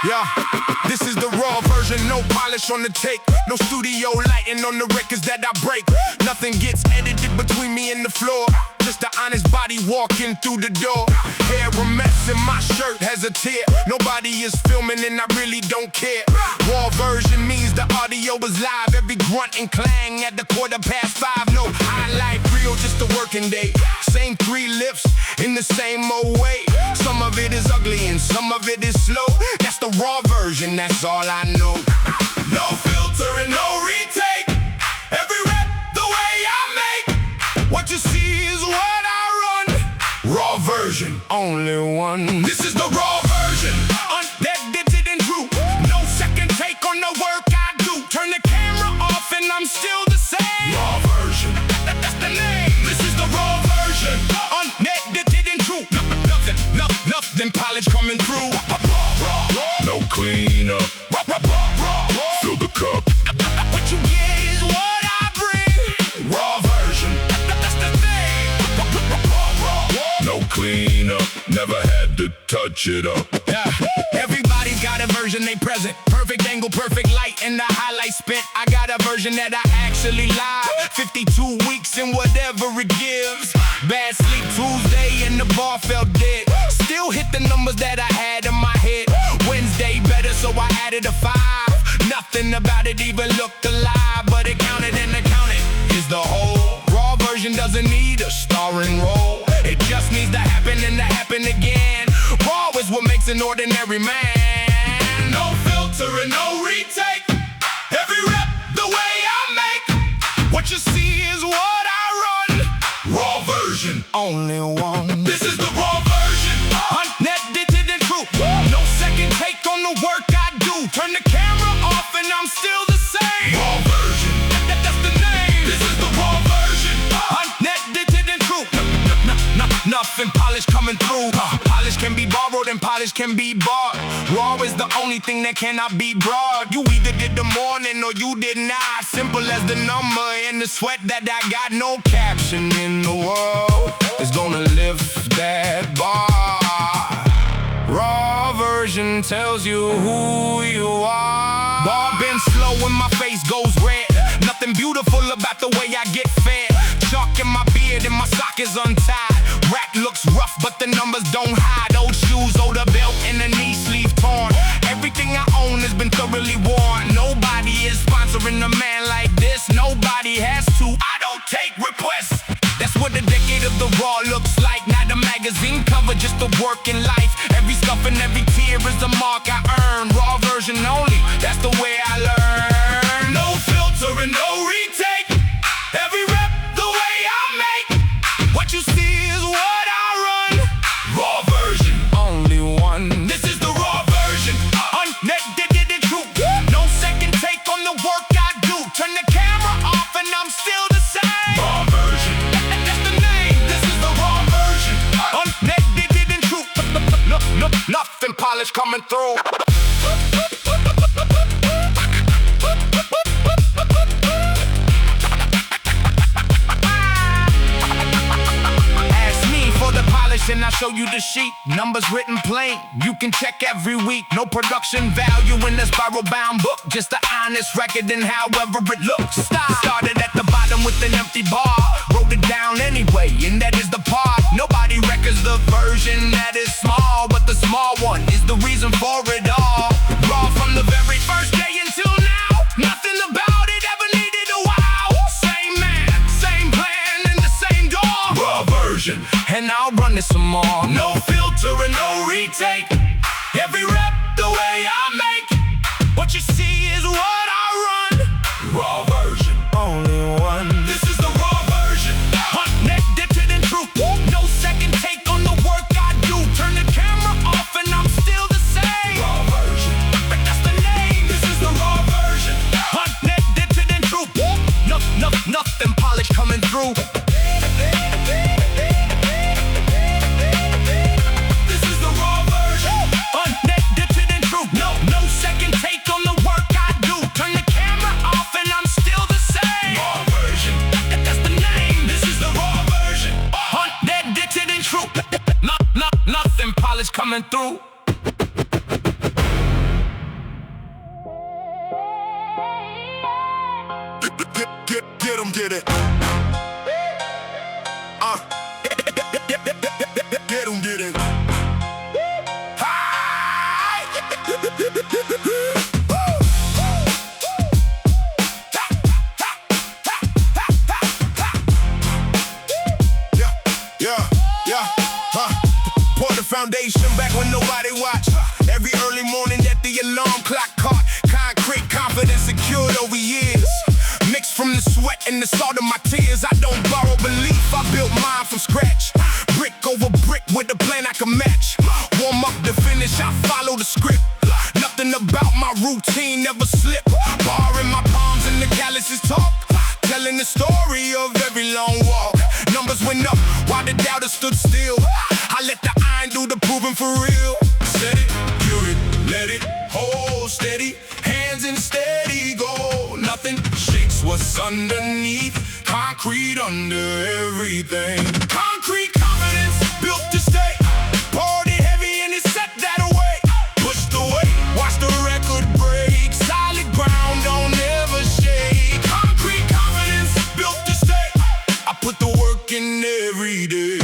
Yeah, this is the raw version, no polish on the tape, no studio lighting on the records that I break. Nothing gets edited between me and the floor, just an honest body walking through the door. Hair a mess and my shirt has a tear. Nobody is filming and I really don't care. Raw version means the audio is live. Every grunt and clang at the 5:15. No highlight reel, just a working day. Same three lifts in the same old way. Some of it is ugly and some of it is slow. That's the raw version, that's all I know. No filter and no retake. Every rep the way I make. What you see is what I run. Raw version, only one. This is the raw version, unedited and true. No second take on the work I do. Turn the camera off and I'm still the same. Raw version, that's the name. This is the raw version, unedited and true. Nothing polish coming through. No cleanup. Fill the cup. What you get is what I bring. Raw version. That's the thing. No cleanup. Never had to touch it up. Yeah. Everybody's got a version they present. Perfect angle, perfect light, and the highlight spent. I got a version that I actually live. 52 weeks and whatever it gives. Bad sleep Tuesday and the bar felt dead. Still hit the numbers that I had in my head. Wednesday better, so I added a 5. Nothing about it even looked alive, but it counted and it counted is the whole. Raw version doesn't need a starring role. It just needs to happen and to happen again. Raw is what makes an ordinary man. No filter and no retake. Every rep the way I make. What you see is what I run. Raw version, Only one. this is the raw version. Unedited and true. No second take on the work I do. Turn the camera off and I'm still the same. Raw version, That's the name. this is the raw version. Unedited and true. Nothing polish coming through. Polish can be borrowed and polish can be bought. Raw is the only thing that cannot be broad. You either did the morning or you did not. Simple as the number and the sweat that I got. No caption in the world is gonna lift that bar. Raw version tells you who you are. Bar been slow when my face goes red. Nothing beautiful about the way I get fed. Chalk in my beard and my sock is untied. Rack looks rough but the numbers don't hide. Old shoes, older belt and the knee sleeve torn. Everything I own has been thoroughly worn. Nobody is sponsoring a man like this. Nobody has to. I don't take requests. That's what the decade of the raw looks like. Not a magazine cover, just a work in life. Every scuff and every tear is a mark I earn. Raw version only, that's the way I learn. No filter and no retake. Every rep the way I make. What you see is what I run. Raw version, Only one. this is the raw version. Unedited and true. No second take on the work I do. Turn the camera off and I'm still the same. Raw version, That's the name. this is the raw version. Unedited and true. Nothing polish coming through. And I show you the sheet, numbers written plain. You can check every week. No production value in this spiral-bound book. Just an honest record in however it looks. Started at the bottom with an empty bar. Wrote it down anyway, and that is the part. Nobody records the version that is small, but the small one is the reason for it all. Raw from the very first day until now. Nothing about it ever needed a wow. Same man, same plan, and the same door. Raw version, And I'll run this some more. no filter and no retake. Every rep the way I make. What you see is what I run. Raw version, Only one. this is the raw version. Unedited and true. No second take on the work I do. Turn the camera off and I'm still the same. Raw version, That's the name. this is the raw version. Unedited and true. Nothing polish coming through. This is the raw version. Unedited and true. No second take on the work I do. Turn the camera off and I'm still the same. Raw version, That's the name. this is the raw version. Unedited and true. Nothing polish coming through. Get 'em, get it. Get 'em, get it. Pour the foundation back when nobody watched. Every early morning that the alarm clock caught. Concrete confidence secured over years. Mixed from the sweat and the salt of my tears. I don't borrow belief, I built mine from scratch. Brick over brick with a plan I can match. Warm up to finish, I follow the script. Nothing about my routine never slip. Bar in my palms and the calluses talk. Telling the story of every long walk. Numbers went up while the doubters stood still. I let the iron do the proving for real. Set it, cure it, let it hold steady. Hands in steady go. Nothing shakes what's underneath. Concrete under everything. Concrete confidence built to stay. Poured it heavy and it set that away. Pushed away, watch the record break. Solid ground don't ever shake. Concrete confidence built to stay. I put the work in every day.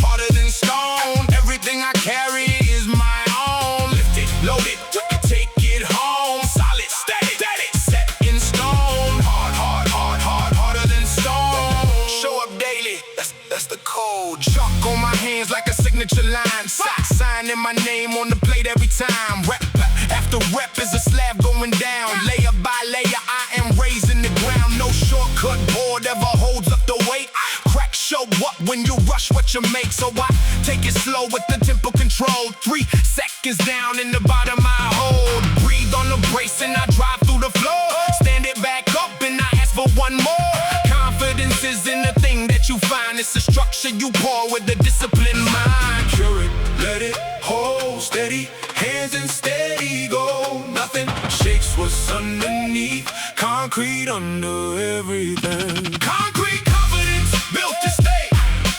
Harder than stone. Everything I carry is my own. Lift it, load it, take it home. Solid, steady, set in stone. Harder than stone. Show up daily, that's the code. Chalk on my hands like a signature line. Signing my name on the plate every time. Rep after rep is a slab going down. Layer by layer, I am raising the ground. No shortcut board ever holds up the weight. Cracks show up when you rush what you make. So I take it slow with the tempo control. 3 seconds down in the bottom I hold. Breathe on the brace and I drive through the floor. Stand it back up and I ask for one more. Confidence is in the thing that you find. It's the structure you pour with a disciplined mind. Cure it, let it hold steady. Hands in steady go. Nothing shakes what's underneath. Concrete under everything. Concrete confidence built to stay.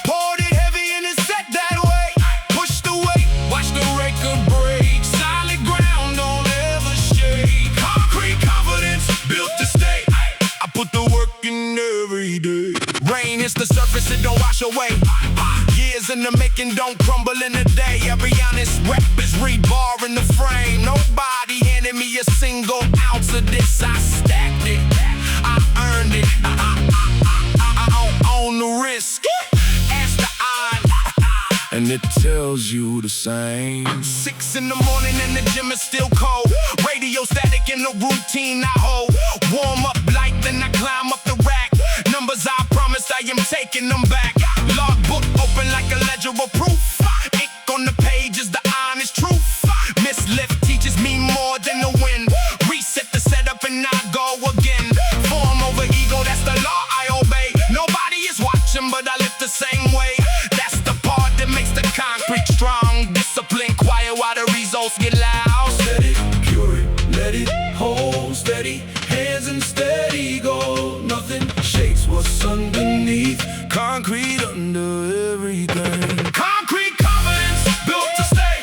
Poured it heavy and it set that way. Pushed away, watch the record break. Solid ground don't ever shake. Concrete confidence built to stay. I put the work in every day. Rain hits the surface, it don't wash away. Years in the making don't crumble in a day. Every honest rep is rebar in the frame. Nobody handed me a single ounce of this. I stacked it, I earned it. I don't own the risk. Ask the odds, and it tells you the same. 6 in the morning and the gym is still cold. Radio static in the routine I hold. Warm up light, then I climb up the rack. Numbers I promised, I am taking them back. Logbook open like a ledger of proof. Ink on the page is the honest truth. Miss Lift teaches me more than the wind. Reset the setup and I go again. Form over ego, that's the law I obey. Nobody is watching, but I lift the same way. That's the part that makes the concrete strong. Discipline quiet while the results get loud. Set it, cure it, let it hold steady. Hands in steady go. Nothing shakes what's underneath. Concrete under everything. Concrete confidence built to stay.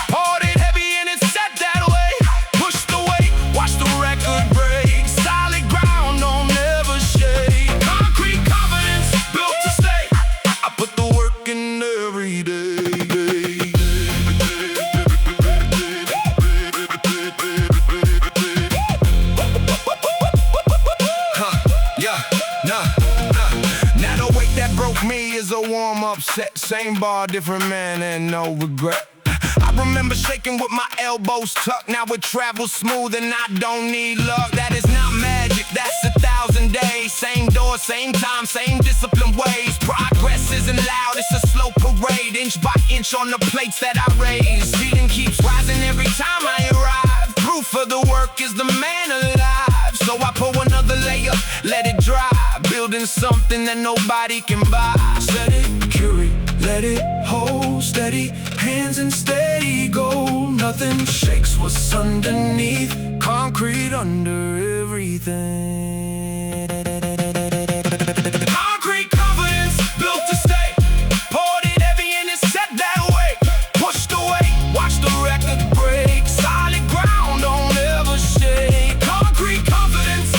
Poured it heavy and it set that way. Pushed away, watch the record break. Solid ground don't ever shake. Concrete confidence built to stay. I put the work in every day. Now the weight that broke me is a warm-up set. Same bar, different man, and no regret. I remember shaking with my elbows tucked. Now it travels smooth and I don't need luck. That is not magic, that's 1,000 days. Same door, same time, same discipline ways. Progress isn't loud, it's a slow parade. Inch by inch on the plates that I raise. Feeling keeps rising every time I arrive. Proof of the work is the man alive. So I pour another layer, let it dry. Building something that nobody can buy. Set it, cure it, let it hold steady. Hands in steady go. Nothing shakes what's underneath. Concrete under everything. Concrete confidence built to stay. Poured it heavy and it set that way. Pushed away, watch the record break. Solid ground don't ever shake. Concrete confidence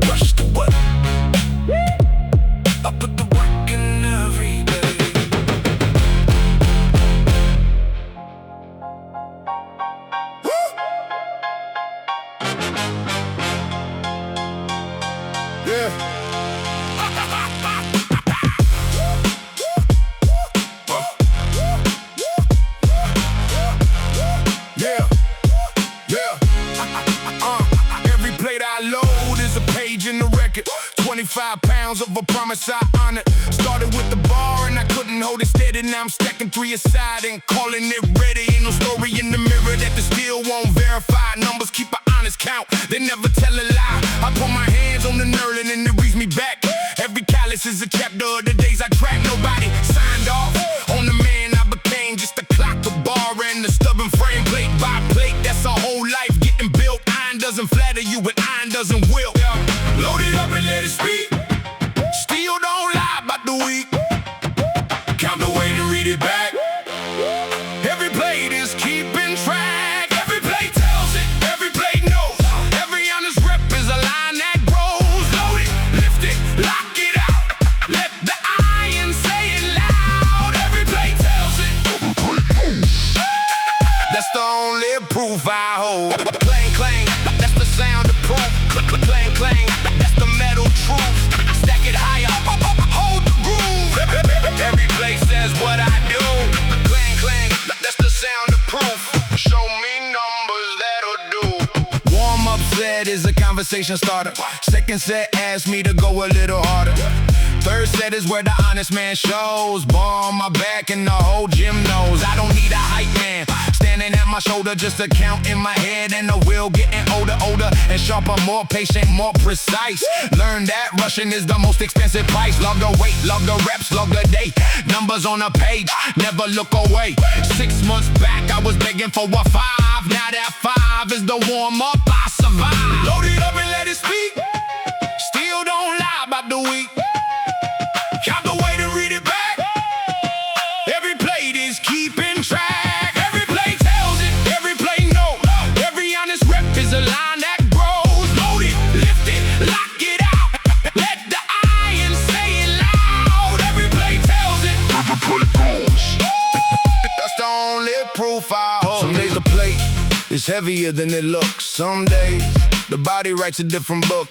Rush the what? I put the work in every day. Yeah. Every plate I load is a page in the record. 25 pounds of a promise I honored. Started with the bar and I couldn't hold it steady. Now I'm stacking 3 aside and calling it ready. Ain't no story in the mirror that the steel won't verify. Numbers keep an honest count, they never tell a lie. I put my hands on the knurling and it reads me back. Every callus is a chapter of the days I track. Nobody signed off on the man I became. Just a clock, a bar, and a stubborn frame. Plate by plate, that's a whole life getting built. Iron doesn't flatter you, but iron doesn't wilt. Load it up and let it speak. Still don't lie about the week. Count the way to read it back. Every plate is keeping track. Every plate tells it, every plate knows. Every honest rep is a line that grows. Load it, lift it, lock it out. Let the iron say it loud. Every plate tells it. That's the only proof I hold. Clang, clang, that's the sound of proof. Clang, clang, that's the metal truth. Stack it higher, hold the groove. Every place says what I do. Clang, clang, that's the sound of proof. Show me numbers that'll do. Warm-up set is a conversation starter. Second set asks me to go a little harder. Third set is where the honest man shows. Bar on my back and the whole gym knows I don't need a hype man standing at my shoulder just to count in my head. And the wheel getting older and sharper, more patient, more precise. Learn that rushing is the most expensive price. Love the weight, love the reps, love the day. Numbers on a page, never look away. 6 months back I was begging for a 5. Now that 5 is the warm-up, I survive. Load it up and let it speak. Still don't lie about the week. Count the way to read it back. Every plate is keeping track. Every plate tells it, every plate knows. Every honest rep is a line that grows. Load it, lift it, lock it out. Let the iron say it loud. Every plate tells it. Every plate goes. That's the only proof I hold. Some days the plate is heavier than it looks. Some days the body writes a different book.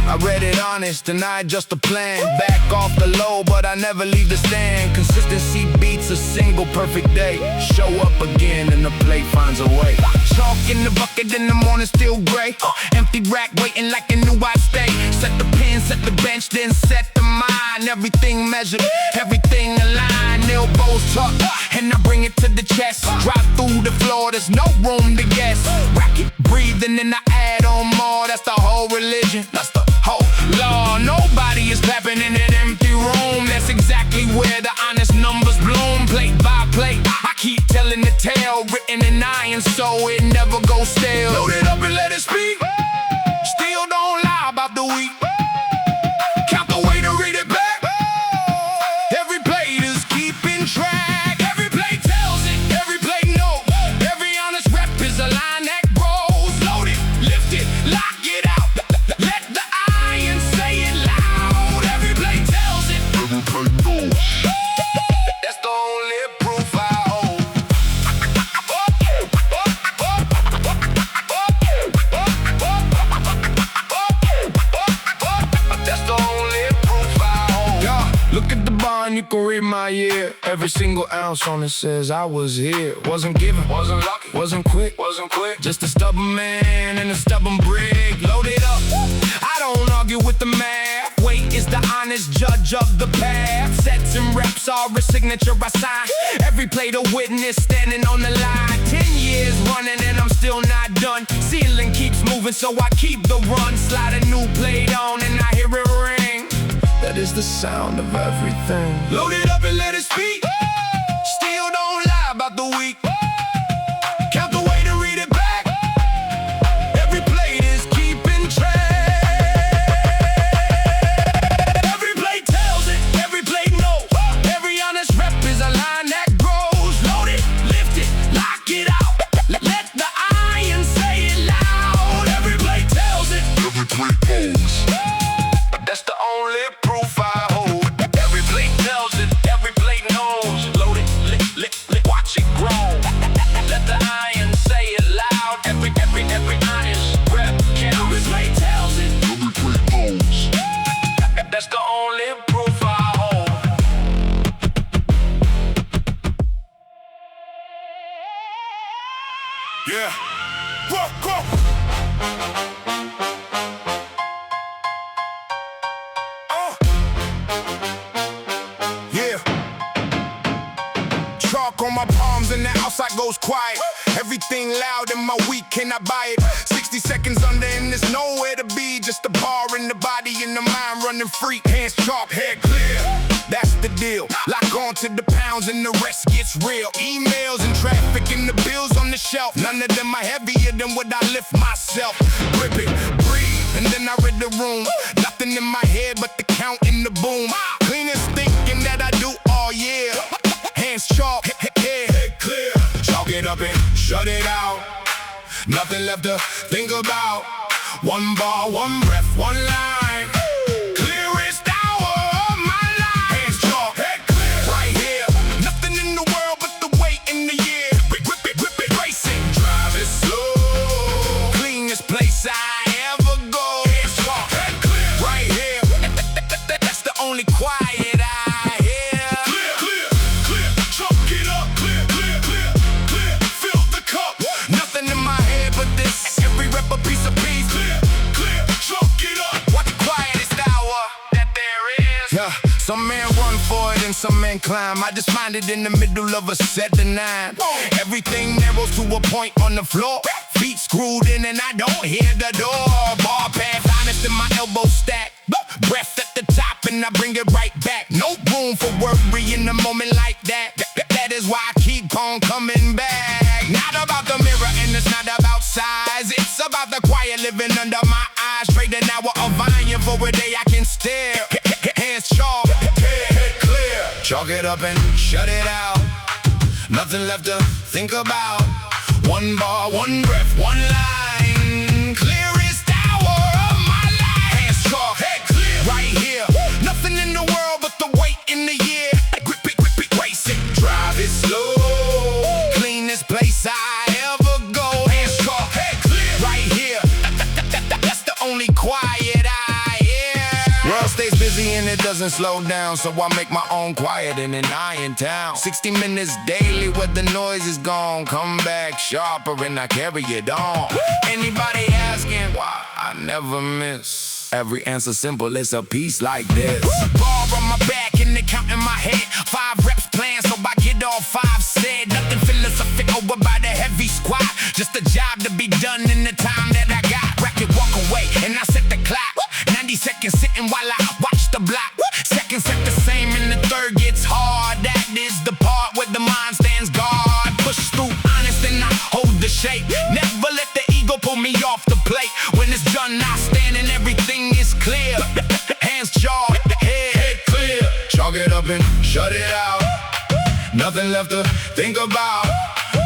I read it honest and I adjust the plan. Back off the low, but I never leave the stand. Consistency beats a single perfect day. Show up again and the plate finds a way. Chalk in the bucket in the morning, still gray. Empty rack waiting like a new I stay. Set the pin, set the bench, then set the mind. Everything measured, everything aligned. Elbows tucked, and I bring it to the chest. Drop through the floor, there's no room to guess. Rack it, breathing, and I add on more. That's the whole religion. That's the whole law. Nobody is clapping in an empty room. That's exactly where the honest numbers bloom. Plate by plate, I keep telling the tale. Written in iron so it never goes stale. Load it up and let it speak. Still don't lie about the week. Count the way to read it back. Every plate is keeping track. Every plate tells it, every plate knows. Every honest rep is a line that grows. Load it, lift it, lock it out. Let the iron say it loud. Every plate tells it, every plate knows. That's the only proof I hold. That's the only proof I hold. Yeah, look at the bond, you can read my year. Every single ounce on it says I was here. Wasn't given, wasn't lucky, wasn't quick. Just a stubborn man and a stubborn brick. Load it up, I don't argue with the math. Weight is the honest judge of the path. Sets and reps are a signature I sign. Every plate a witness standing on the line. 10 years running and I'm still not done. Ceiling keeps moving so I keep the run. Slide a new plate on and I hear it ring. That is the sound of everything. Load it up and let it speak. Still don't lie about the week. Count the way to read it back. Every plate is keeping track. Every plate tells it, every plate knows. Every honest rep is a line that grows. Load it, lift it, lock it out. Let the iron say it loud. Every plate tells it, every Smoke on my palms and the outside goes quiet. Everything loud in my week, can I buy it? 60 seconds under and there's nowhere to be. Just a bar in the body and the mind running free. Hands sharp, head clear. That's the deal. Lock on to the pounds and the rest gets real. Emails and traffic and the bills on the shelf. None of them are heavier than what I lift myself. Grip it, breathe, and then I read the room. Nothing in my head but the count and the boom. Cleanest thinking that I do all year. Hands sharp, head clear. Chalk it up and shut it out. Nothing left to think about. One bar, one breath, one line. Clearest hour of my life. Hands sharp, head clear. Right here. Nothing in the world but the weight in the year. Grip it, racing. Drive it slow. Cleanest place I ever go. Hands sharp, head clear. Right here. That's the only quiet I hear. Clear. Chalk it up. Clear. Fill the cup. Nothing in my head but this. Every rep a piece of peace. Clear. Chalk it up. What the quietest hour that there is. Yeah. Some men run for it and some men climb. I just find it in the middle of a 7-9. Everything narrows to a point on the floor. Feet screwed in and I don't hear the door. Bar path honest in my elbow stack. Breath at the top and I bring it right back. No room for worry in a moment like that. That is why I keep on coming back. Not about the mirror and it's not about size. It's about the quiet living under my eyes. Trade an hour of vying for a day I can stare. Hands sharp, head clear. Chalk it up and shut it out. Nothing left to think about. One bar, one breath, one line. Clearest hour of my life. Hands sharp, head clear. Right here. Nothing in the world but the weight in the year. Grip it, racing. Drive it slow. Cleanest place I ever go. Hands sharp, head clear. Right here. That's the only quiet I hear. World stays busy and it doesn't slow down, so I make my own quiet and then I in town. 60 minutes daily where the noise is gone. Come back sharper and I carry it on. Anybody asking why I never miss? Every answer simple, it's a piece like this. Bar on my back and the count in my head. 5 reps planned, so I get all 5 said. Nothing philosophic over by the heavy squat. Just a job to be done in the time that I got. Rack it, walk away, and I set the clock. 90 seconds sitting while I watch the block. Seconds set the same and the third gets hard. That is the part where the mind stands guard. Push through honest and I hold the shape. Never let the ego pull me off the plate. When it's done, I stand and everything is clear. Hands sharp, head clear. Chalk it up and shut it out. Nothing left to think about.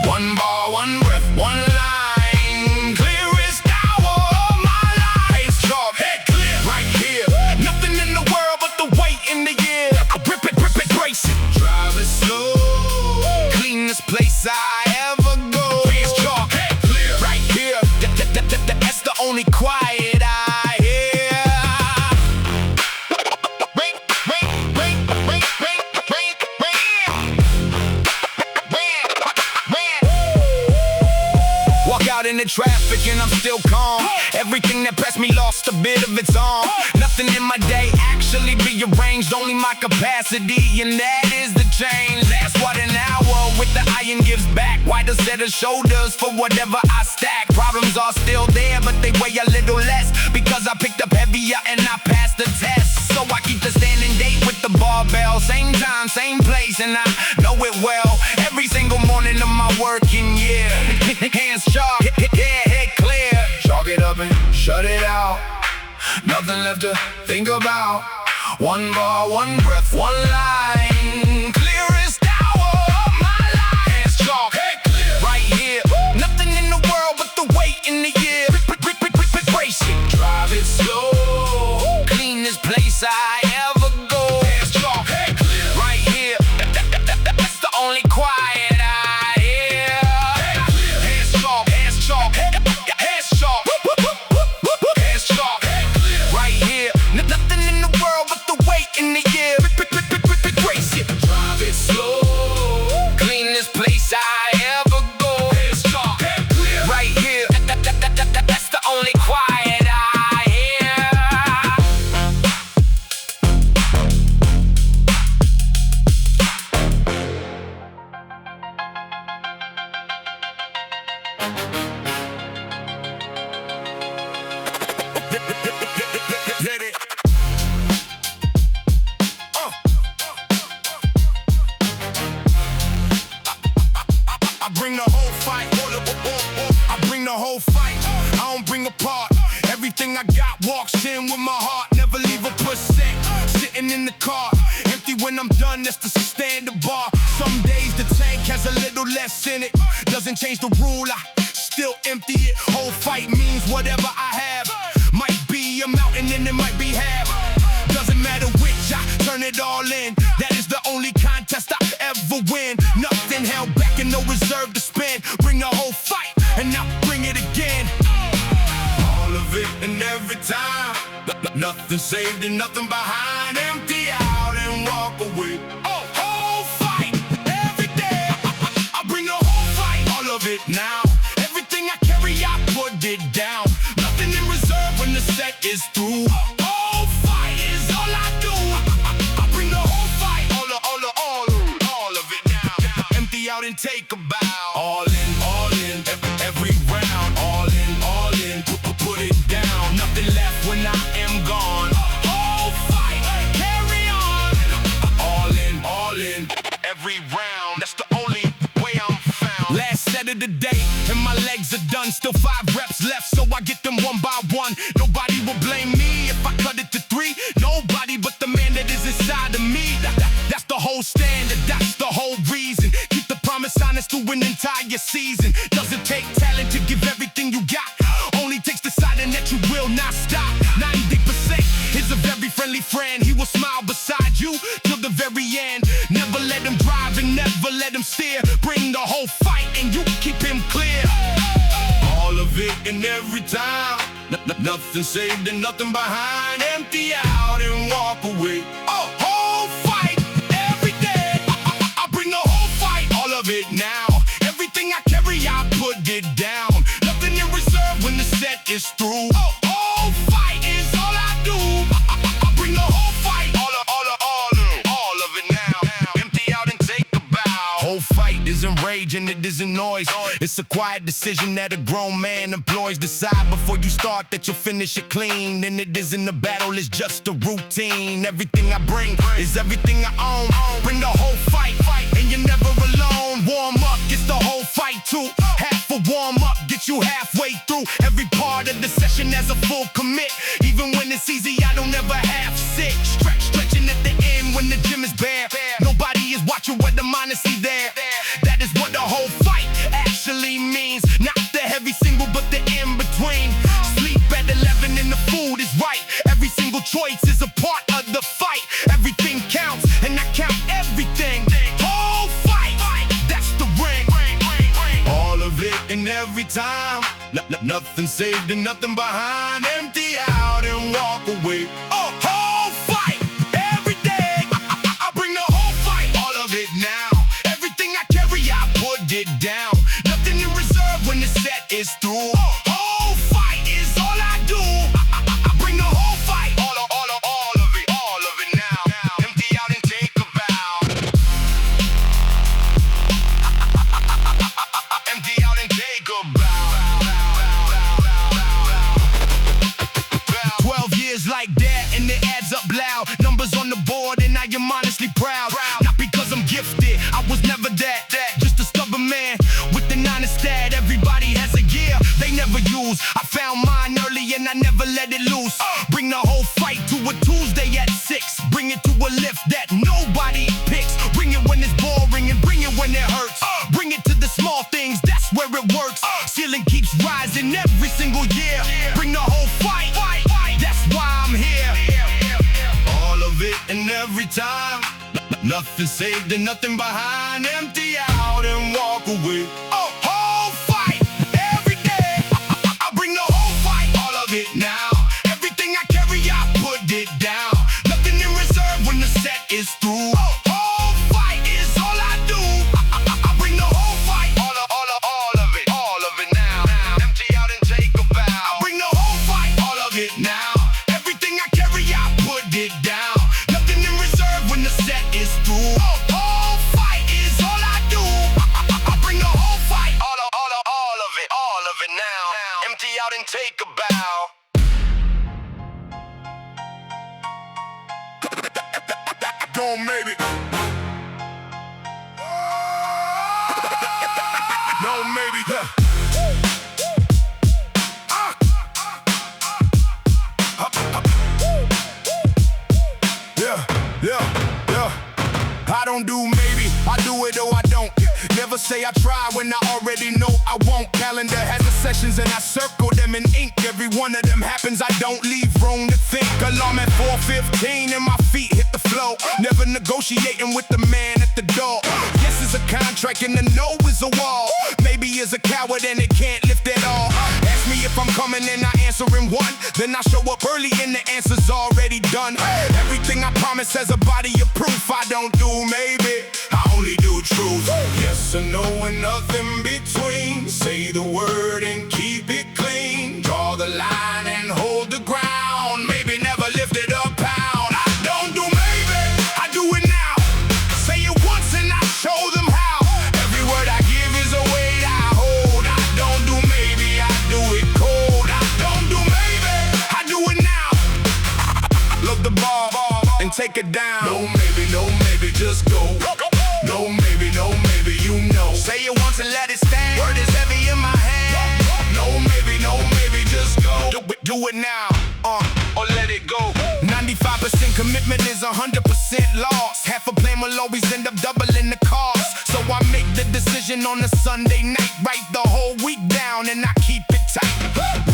One bar, one breath, one line. Clearest hour of my life. Hands sharp, head clear. Right here. Nothing in the world but the weight in the year. Grip it, brace it. Drive it slow. Cleanest place I ever go. Hands sharp, head clear. Right here. That's the only quiet I hear. Walk out in the traffic and I'm still calm. Everything that passed me lost a bit of its arm. Nothing in my day actually rearranged, only my capacity, and that is the change. That's what an hour with the iron gives back. Wider set of shoulders for whatever I stack. Problems are still there, but they weigh a little less, because I picked up heavier and I passed the test. So I keep the standing date with the barbell. Same time, same place, and I know it well. Every single morning of my working year. Hands sharp, head clear. Chalk it up and shut it out. Nothing left to think about. One bar, one breath, one line. Clearest hour of my life. Hands sharp, head clear. Right here. Nothing in the world but the weight in the year. Brace it. Drive it slow. Cleanest place I ever go. Hands sharp, head clear. Right here. That's the only quiet I hear. Head clear. Hands sharp, hands sharp, hands sharp. Hands sharp, head clear. Right here. Nothing in the world but the weight in the year. Brace it. walks in with my heart, never leave a percent. Sitting in the car, empty when I'm done, that's to sustain the bar. Some days the tank has a little less in it. Doesn't change the rule, I still empty it. Whole fight means whatever I have. Might be a mountain and it might be half. Doesn't matter which, I turn it all in. That is the only contest I ever win. Nothing held back and no reserve to spend. Bring the whole fight and now bring it again. All of it and every time. Nothing saved and nothing behind. Empty out and walk away. Oh, whole fight every day. I bring the whole fight, all of it now. Everything I carry, I put it down. Nothing in reserve when the set is through. Whole fight is all I do. I bring the whole fight, all of it now. Empty out and take a bow. All in, every round. All in, put it down. Nothing left when I am gone. Whole fight, carry on. All in, every round. That's the only way I'm found. Last set of the day, and my legs are done. Still 5 reps left, so I get them one by one. Nobody will blame me if I cut it to 3. Nobody but the man that is inside of me. That's the whole standard, that's the whole reason. Keep the promise honest through an entire season. Doesn't take talent to give everything you got. Only takes deciding that you will not stop. 90% is a very friendly friend. He will smile beside you till the very end. Never let him drive and never let him steer. Bring the whole fight and you keep him clear. All of it and every time. Nothing saved and nothing behind. Empty out and walk away. Oh, whole fight every day. I bring the whole fight, all of it now. Everything I carry, I put it down. Nothing in reserve when the set is through. Oh, whole fight is all I do. I bring the whole fight, all of it now. Empty out and take a bow. Whole fight isn't rage and it isn't noise. It's a quiet decision that a grown man employs. Decide before you start that you'll finish it clean. And it isn't a battle, it's just a routine. Everything I bring is everything I own. Bring the whole fight, and you're never alone. Warm up gets the whole fight too. Half a warm up gets you halfway through. Every part of the session has a full commit. Even when it's easy, I don't ever half sit. Stretching at the end when the gym is bare. Nobody is watching whether I'm honestly there. That is what the whole fight actually means. Not the heavy single, but the in-between. Sleep at 11 and the food is right. Every single choice is a part of the fight. Everything counts, and I count everything. Whole fight, that's the ring. All of it and every time. Nothing saved and nothing behind. Empty out and walk away. Oh, whole fight every day. I bring the whole fight, all of it now. Everything I carry, I put it down. Nothing in reserve when the set is through. Whole fight is all I do. I bring the whole fight, all of it now. Empty out and take a bow. Empty out and take a bow. 12 years like that and it adds up loud. Numbers on the board and I am honestly proud. Not because I'm gifted, I was never that. Just a stubborn man with the 9 stat. Everybody has a year they never use. I found mine early and I never let it loose. Bring the whole fight to a Tuesday at 6. Bring it to a lift that nobody picks. Bring it when it's boring and bring it when it hurts. Bring it to the small things, that's where it works. Ceiling keeps rising every single year. Bring the whole fight, that's why I'm here. All of it and every time. Nothing saved and nothing behind. Empty out and walk away. Oh, whole fight every day. I bring the whole fight, all of it now. Everything I carry, I put it down. Nothing in reserve when the set is through. Oh, whole fight is all I do. I bring the whole fight, all of it now. Empty out and take a bow. I bring the whole fight, all of it now. Everything I carry, I put it down. Nothing in reserve when the set is through. Whole fight is all I do. I bring the whole fight, all of it now. Empty out and take a bow. Don't make it. No, maybe. don't do maybe, I do it or I don't. Never say I try when I already know I won't. Calendar has the sessions and I circle them in ink. Every one of them happens, I don't leave room to think. Alarm at 4:15 and my feet hit the floor. Never negotiating with the man at the door. Yes is a contract and the no is a wall. Maybe is a coward and it can't lift at all. Ask me if I'm coming and I answer in one. Then I show up early and the answer's already done. Everything I promise has a body of proof. I don't do maybe, I only do truth. Yes or no and nothing between. Say the word and keep it clean. Draw the line and hold the ground. Maybe never lift it a pound. I don't do maybe, I do it now. Say it once and I show them how. Every word I give is a weight I hold. I don't do maybe, I do it cold. I don't do maybe, I do it now. Load the ball and take it down. No maybe, just go. No maybe, you know. Say it once and let it stand. Word is heavy in my hand. No maybe, just go. Do it now, or let it go. 95% commitment is 100% loss. Half a plan will always end up doubling the cost. So I make the decision on a Sunday night. Write the whole week down and I keep it tight.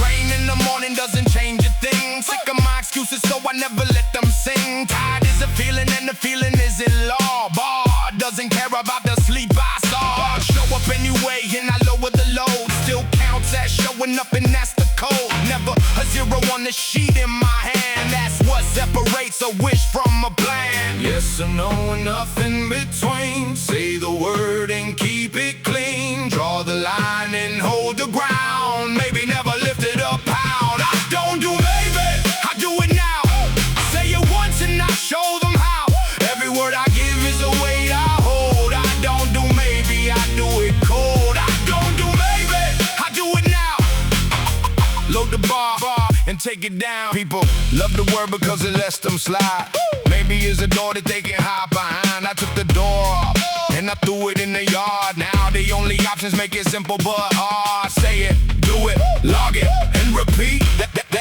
Rain in the morning doesn't change a thing. Sick of my excuses, so I never let them sing. Tired is a feeling and the feeling is in law. Bar doesn't care about the sleep I saw. Show up anyway and I lower the load. Still counts as showing up and that's the code. Never a zero on the sheet in my hand. That's what separates a wish from a plan. Yes or no and nothing between. Say the word and keep it clean. Draw the line and hold the ground. Maybe never lift it a pound. I don't do maybe, I do it now. Say it once and I show them how. Every word I give is a weight I hold. I don't do maybe, I do it cold. I don't do maybe, I do it now. Load the bar and take it down. People love the word because it lets them slide. Maybe it's a door that they can hide behind. I took the door off and I threw it in the yard. Now the only options make it simple, but say it, do it, log it, and repeat.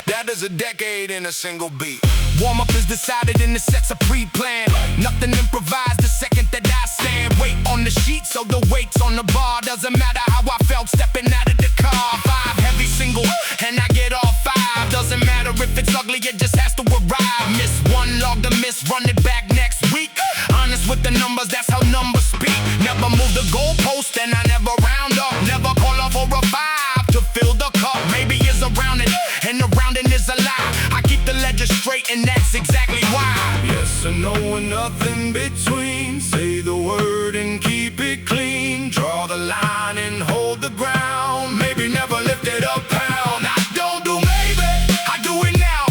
That is a decade in a single beat. Warm up is decided and the sets are pre-planned. Nothing improvised the second that I stand. Weight on the sheet, so the weight's on the bar. Doesn't matter how I felt stepping out of the car. 5 heavy single and I get all 5. Doesn't matter if it's ugly, it just has to arrive. Miss one, log the miss, run it back next week. Honest with the numbers, that's how numbers speak. Never move the goalpost and I never round up. Never call off for a 5 to fill the cup. Maybe it's around it and the rounding is a lie. I keep the ledger straight and that's exactly why. Yes or no and nothing between. Say the word and keep it clean. Draw the line and hold the ground. Maybe never lift it a pound. I don't do maybe, I do it now.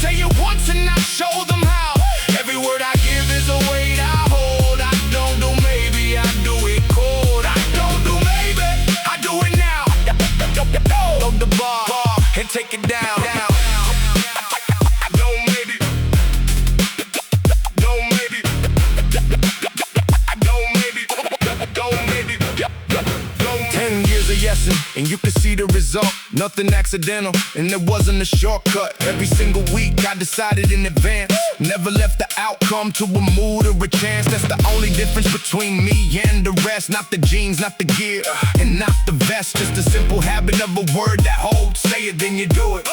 Say it once and I show them how. Every word I give is a weight I hold. I don't do maybe, I do it cold. I don't do maybe, I do it now. Load the bar and take it down. And you can see the result, nothing accidental, and it wasn't a shortcut. Every single week I decided in advance. Never left the outcome to a mood or a chance. That's the only difference between me and the rest. Not the jeans, not the gear, and not the vest. Just a simple habit of a word that holds. Say it, then you do it,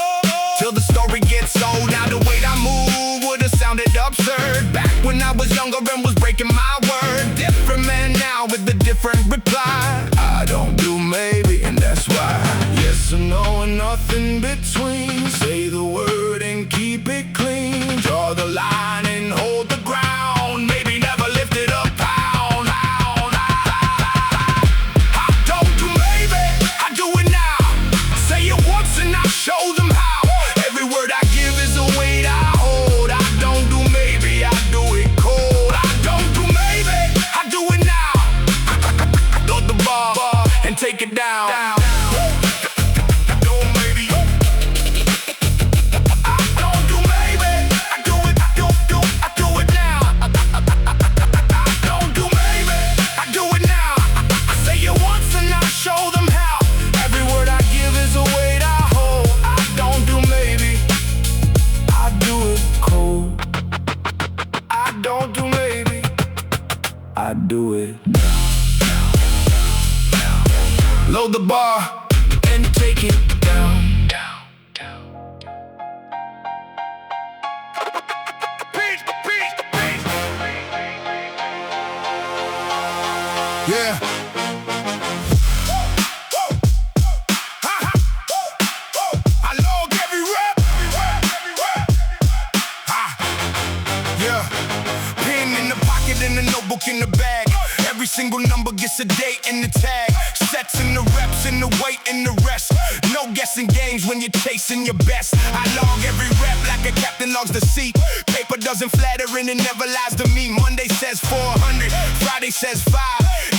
till the story gets old. Now the way I move would've sounded absurd back when I was younger and was breaking my word. Different man now with a different reply. I don't do maybe, and that's why. Yes or no and nothing between. Say the word and keep it clean. Draw the line and hold the ground. Maybe never lift it a pound. I don't do maybe, I do it now. Say it once and I show them how. Every word I give is a weight I hold. I don't do maybe, I do it cold. I don't do maybe, I do it now. Load the bar and take it down. Don't maybe. Load the bar and take it down, down, down. Yeah. I log every rep. Yeah. Pen in the pocket and a notebook in the bag. Every single number gets a date and the tag. Sets in the reps and the weight and the rest. No guessing games when you're chasing your best. I log every rep like a captain logs the seat. Paper doesn't flatter and it never lies to me. Monday says 400, Friday says 5.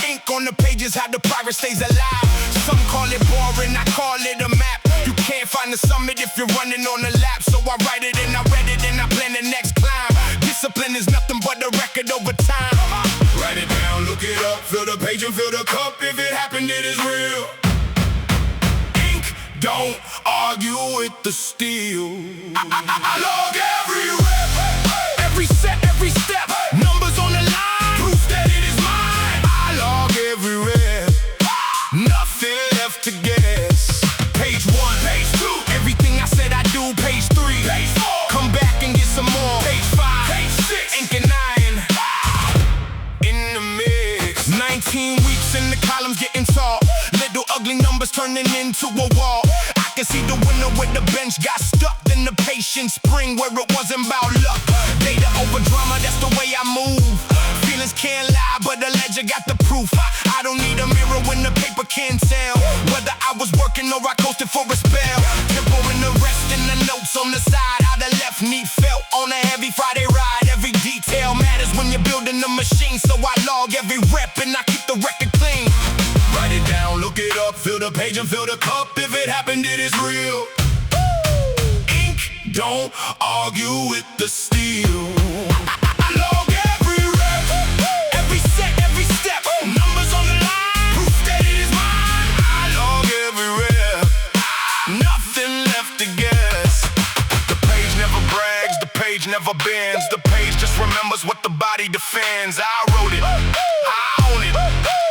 Ink on the pages, how the progress stays alive. Some call it boring, I call it a map. You can't find the summit if you're running on a lap. So I write it and I read it and I plan the next climb. Discipline is nothing but a record over time. Write it down, look it up, fill the page and fill the cup. If it happened, it is real. Ink, don't argue with the steel. I log every rep, every set, every step. Numbers on the line, proof that it is mine. I log every rep, nothing left to guess. Page 1, page 2, everything I said I do. Page 3, page 4, come back and get some more. Page 5, page 6, ink and iron in the mix. 19 weeks in the columns getting tall. Little ugly numbers turning into a wall. I can see the winner with the bench got stuck. Then the patient spring where it wasn't about luck. Data over drama, that's the way I move. Feelings can't lie, but the ledger got the proof. I don't need a mirror when the paper can't tell whether I was working or I coasted for a spell. Tempo in the rest and the notes on the side. How the left knee felt on a heavy Friday ride. Every detail matters when you're building a machine. So I log every rep and I keep the record clean. Write it down, look it up, fill the page and fill the cup. If it happened, it is real. Ink, don't argue with the steel. I log every rep, every set, every step. Numbers on the line, proof that it is mine. I log every rep, nothing left to guess. The page never brags, the page never bends. The page just remembers what the body defends. I wrote it, I own it.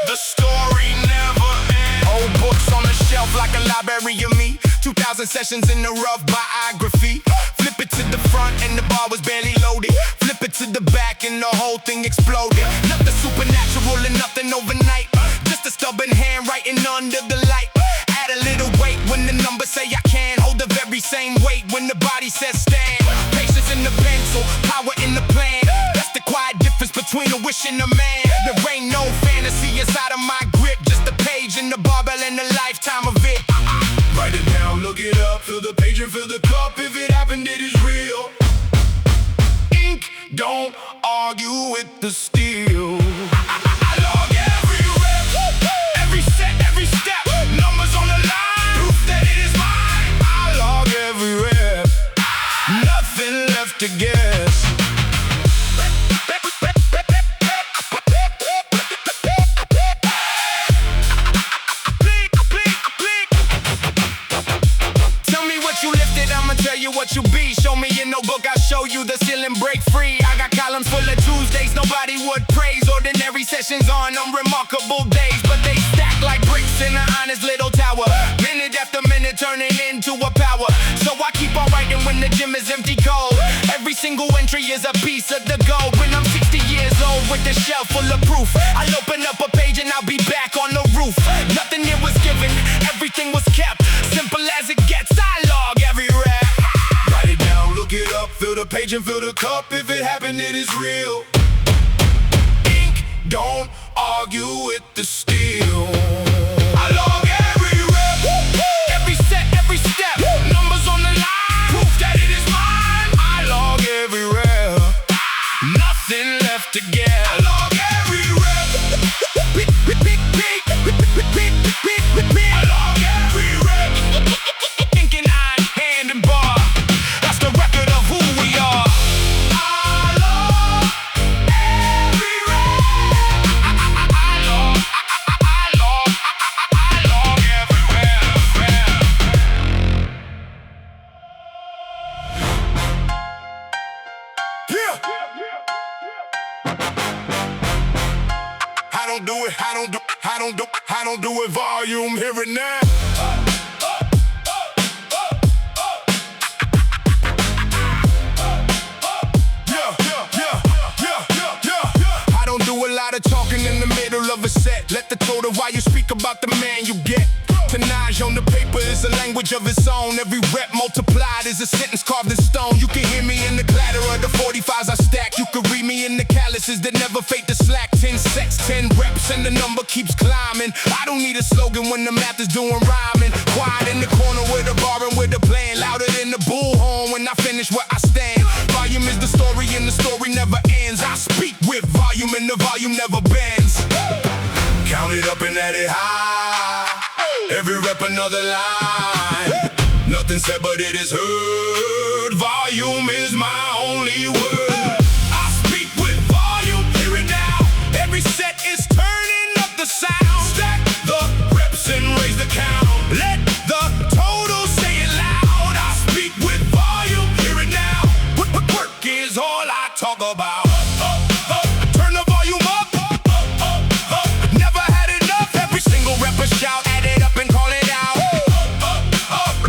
The story never ends. Old books on the shelf like a library of me. 2,000 sessions in the rough biography. Flip it to the front and the bar was barely loaded. Flip it to the back and the whole thing exploded. Nothing supernatural and nothing overnight. Just a stubborn handwriting under the light. Add a little weight when the numbers say I can. Hold the very same weight when the body says stand. Patience in the pencil, power in the plan. That's the quiet difference between a wish and a man. There ain't no fantasy inside of my grip. Just a page and the barbell and a lifetime of it. Write it down, look it up, fill the page and fill the cup. If it happened, it is real. Ink, don't argue with the steel. I log every rep, every set, every step. Numbers on the line, proof that it is mine. I log every rep, nothing left to guess. Tell you what you be, show me your notebook, I'll show you the ceiling break free. I got columns full of Tuesdays nobody would praise. Ordinary sessions on unremarkable days, but they stack like bricks in an honest little tower. Minute after minute turning into a power. So I keep on writing when the gym is empty cold. Every single entry is a piece of the gold. When I'm 60 years old with the shelf full of proof, I'll open up a page and I'll be back on the roof. Nothing here was given, everything was kept. Simple as it gets, I log every rep. Write it down, look it up, fill the page and fill the cup. If it happened, it is real. Ink, don't argue with the steel. I log every rep, every set, every step. Numbers on the line, proof that it is mine. I log every rep, nothing left to guess. I log every rep. I log every rep. Ink and iron, hand and bar. That's the record of who we are. I log every rep. I log every rep. Yeah. I don't do it. I don't do it volume, hear it now. I don't do a lot of talking in the middle of a set. Let the total while you speak about the man you get. Tonnage on the paper is a language of its own. Every rep multiplied is a sentence carved in stone. You can hear me in the clatter of the 45s I stack. You can read me in the calluses that never fade to slack. 10 sets, 10 reps, and the number keeps climbing. I don't need a slogan when the math is doing rhyming. Quiet in the corner with a bar and with a plan. Louder than the bullhorn when I finish where I stand. Volume is the story and the story never ends. I speak with volume and the volume never bends. Count it up and add it high. Every rep another line. Nothing said but it is heard. Volume is my only word. I speak with volume, hear it now. Every set is turning up the sound. Stack the reps and raise the count. Let the total say it loud. I speak with volume, hear it now. Work is all I talk about. Turn the volume up. Never had enough. Every single rep a shout. Add it up and call it out.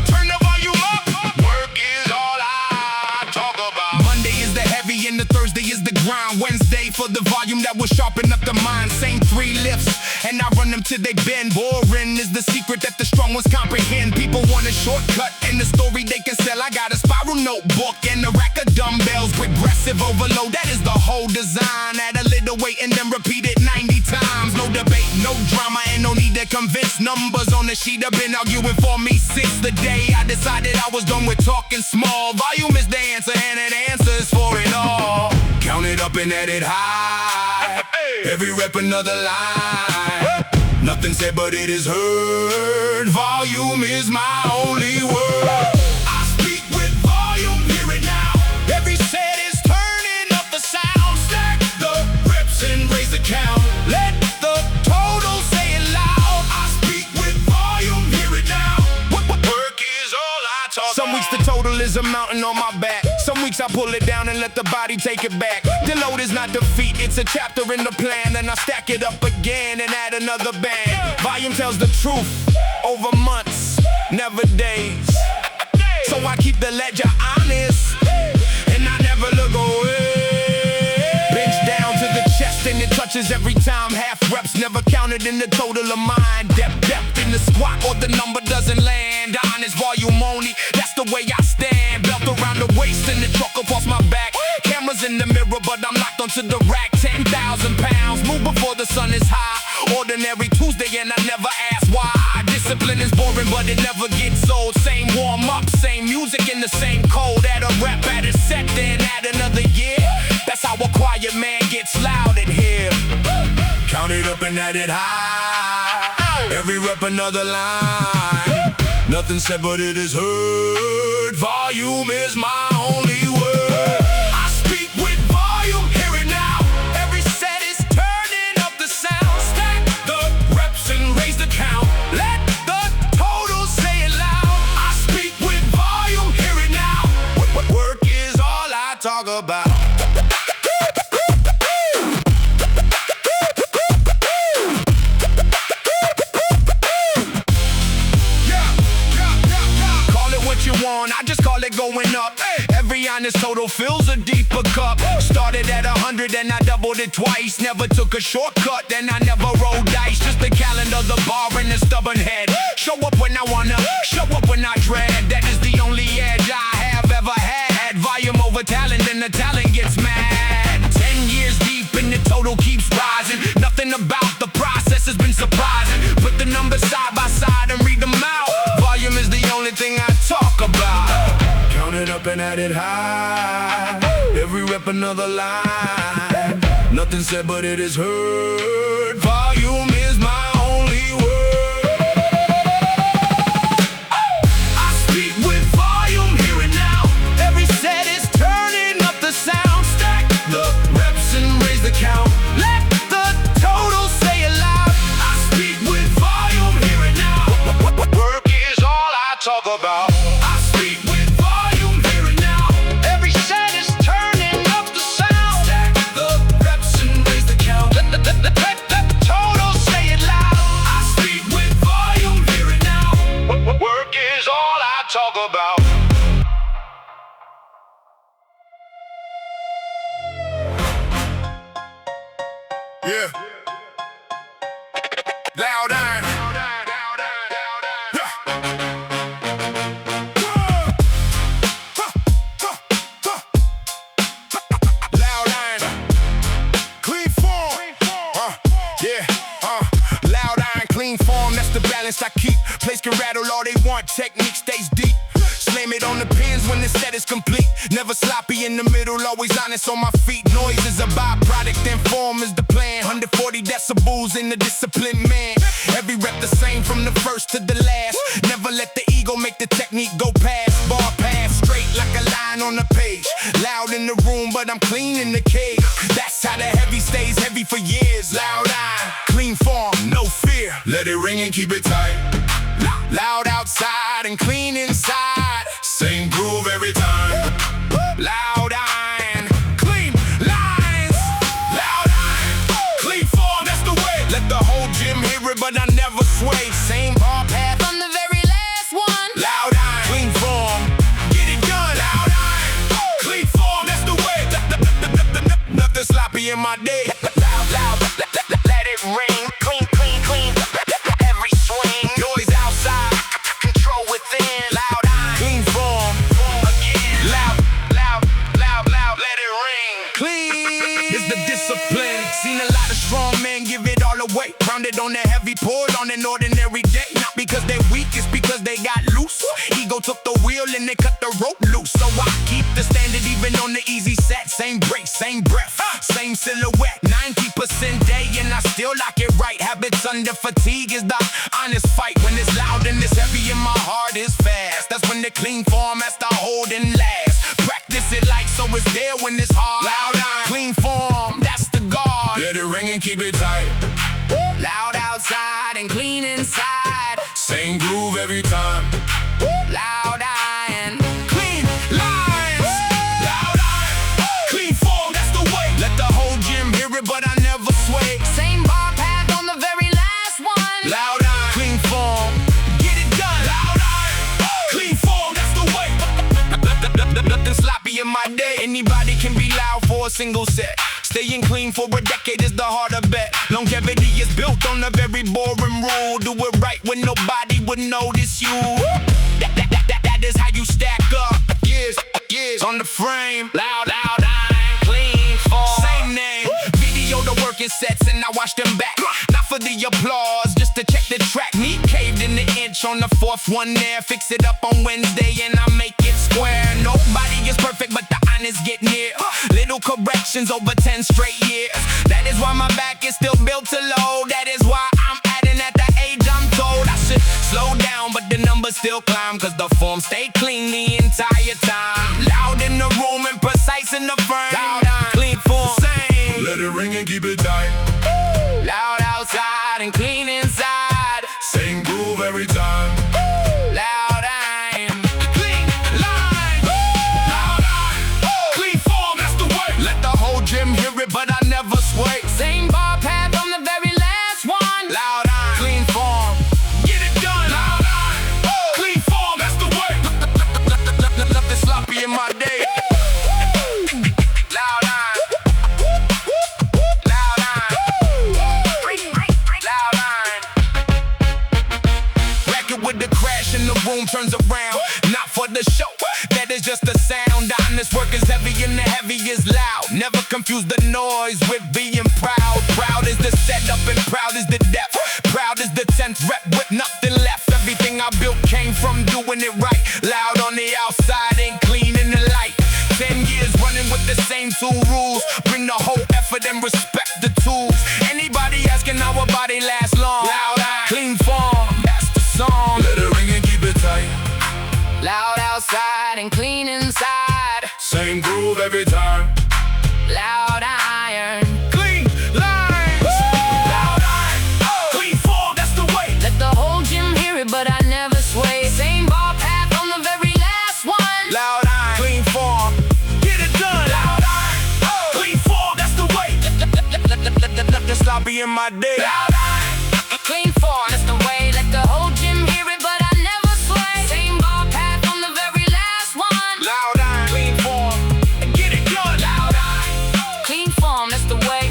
Turn the volume up. Work is all I talk about. Monday is the heavy and the Thursday is the grind. Wednesday for the volume that will sharpen up the mind. Same 3 lifts and I run them till they bend. Boring is the secret that the strong ones comprehend. People want a shortcut in the story they can sell. I got a spiral notebook and a rack of dumbbells. Progressive overload, that is the whole design. Add a little weight and then repeat it 90 times. No debate, no drama, and no need to convince. Numbers on the sheet have been arguing for me since the day I decided I was done with talking small. Volume is the answer and it answers for it all. Count it up and add it high. Every rep another line. Nothing said but it is heard. Volume is my only word. I speak with volume, hear it now. Every set is turning up the sound. Stack the reps and raise the count. Let the total say it loud. I speak with volume, hear it now. Work is all I talk about. Some weeks the total is a mountain on my back. Some weeks I pull it down and let the body take it back. The load is not defeat, it's a chapter in the plan. Then I stack it up again and add another band. Volume tells the truth over months, never days. So I keep the ledger honest and I never look away. Bench down to the chest and it touches every time. Half reps never counted in the total of mine. Depth in the squat or the number doesn't land. Honest volume only, that's the way I stand. Belt around the waist and the truck across my back. Cameras in the mirror but I'm locked onto the rack. 10,000 pounds, move before the sun is high. Ordinary Tuesday and I never ask why. Discipline is boring but it never gets old. Same warm up, same music in the same code. Add a rep, add a set, then add another year. That's how a quiet man gets loud in here. Count it up and add it high. Every rep another line. Nothing said but it is heard. Volume is my only word. I speak with volume, hear it now. Every set is turning up the sound. Stack the reps and raise the count. Let the total say it loud. I speak with volume, hear it now. Work is all I talk about. I just call it going up. Every honest total fills a deeper cup. Started at 100 and I doubled it twice. Never took a shortcut, then I never rolled dice. Just the calendar, the bar, and the stubborn head. Show up when I wanna, show up when I dread. That is the only edge I have ever had. Volume over talent and the talent gets mad. 10 years deep and the total keeps rising. Nothing about the process has been surprising. Put the numbers side by side and read them out. Volume is the only thing I talk about. Count it up and add it high. Every rep another line. Nothing said but it is heard. Volume is my only word. I speak with volume, hear it now. Every set is turning up the sound. Stack the reps and raise the count. Let the total say it loud. I speak with volume, hear it now. Work is all I talk about. I speak with volume, hear it now. Every set is turning up the sound. Stack the reps and raise the count. Yeah. Loud iron. Loud iron. Clean form. Yeah. Loud iron, clean form. That's the balance I keep. Place can rattle all they want. Technique stays deep. Slam it on the pins when the set is complete. Never sloppy in the middle, always honest on my feet. Noise is a byproduct and form is the plan. 140 decibels in the disciplined man. Every rep the same from the first to the last. Never let the ego make the technique go past. Bar pass straight like a line on the page. Loud in the room, but I'm clean in the cage. That's how the heavy stays heavy for years. Loud eye, clean form, no fear. Let it ring and keep it tight. Loud outside and clean inside. Same groove every time. Loud iron, clean lines. Loud iron, clean form, that's the way. Let the whole gym hear it, but I never sway. Same bar path From the very last one. loud iron, clean form, get it done. Loud iron, clean form, that's the way. Nothing sloppy in my day. Loud, let it ring. Clean, clean, clean. Every swing. Noise outside, control within. Loud iron, clean form, again. Loud, let it ring. Clean is the discipline. Seen a lot of strong men give it all away. Grounded on the heavy, poured on an ordinary day. Not because they're weak, it's because they got loose. Ego took the wheel and they cut the rope loose. So I keep the standard even on the easy set. Same brace, same breath, same silhouette. 90% day and I still lock it right. Habits under fatigue is the honest fight. When it's loud and it's heavy and my heart is fast. That's when the clean form has to hold and last. Practice it like so it's there when it's hard. Loud iron, clean form, that's the guard. Let it ring and keep it tight. Loud outside and clean inside. Same groove every time. Loud iron. Clean lines. Loud iron, clean form, that's the way. Let the whole gym hear it, but I never sway. Same bar path on the very last one. Loud iron, clean form, get it done. Loud iron, clean form, that's the way. Nothing sloppy in my day. Anybody can be loud for a single set. Staying clean for a decade is the harder bet. Longevity is built on a very boring rule. Do it right when nobody would notice you. That is how you stack up. Years on the frame. Loud iron, clean form. Same name. Video the working sets and I watch them back. Not for the applause, just to check the track. Knee caved in the inch on the fourth one there. Fix it up on Wednesday and I make it square. Nobody is perfect, but the honest get near. Little corrections over 10 straight years. That is why my back is still built to load. That is why I'm adding at the age I'm told. I should slow down, but the numbers still climb. Cause the form stay clean the entire time. Loud in the room and precise in the frame. Loud iron, clean form, same. Let it ring and keep it tight. Loud outside and clean inside. Same groove every time. Loud iron. Clean line. Loud iron, clean form, that's the way. Let the whole gym hear it, but I never sway. Same bar path on the very last one. Loud iron, clean form, get it done. Loud iron, clean form, that's the way. Nothing sloppy in my day. Loud iron, loud iron, loud iron. Record with the crash and the room turns around. Not for the show, that is just the sound. Honest work is heavy and the heavy is loud. Never confuse the noise with being proud. Proud is the setup and proud is the depth. Proud is the 10th rep with nothing left. Everything I built came from doing it right. Loud on the outside and clean in the light. 10 years running with the same 2 rules. Bring the whole effort and respect the tools. Anybody asking how a body lasts long? Loud iron, clean form, that's the song. Let it ring and keep it tight. Loud outside and clean inside. Same groove every time. Loud iron. Clean lines. Loud iron, clean form, that's the way. Let the whole gym hear it, but I never sway. Same bar path on the very last one. Loud iron, clean form, get it done. Loud iron, clean form, that's the way. Nothing sloppy in my day. Loud iron, Clean form, that's the way. Let the whole gym hear it, but I never sway. Same bar path on the very last one. loud iron, clean form, get it done. Loud iron, Clean form, that's the way.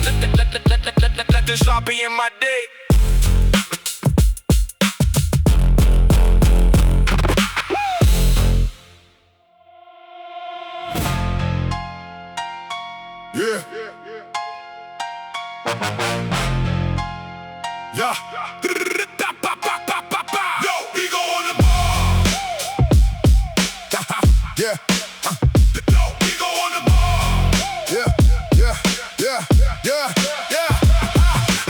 copy in my day. Yeah. Yeah. No ego on the ball. Yeah. No ego on the ball. Yeah.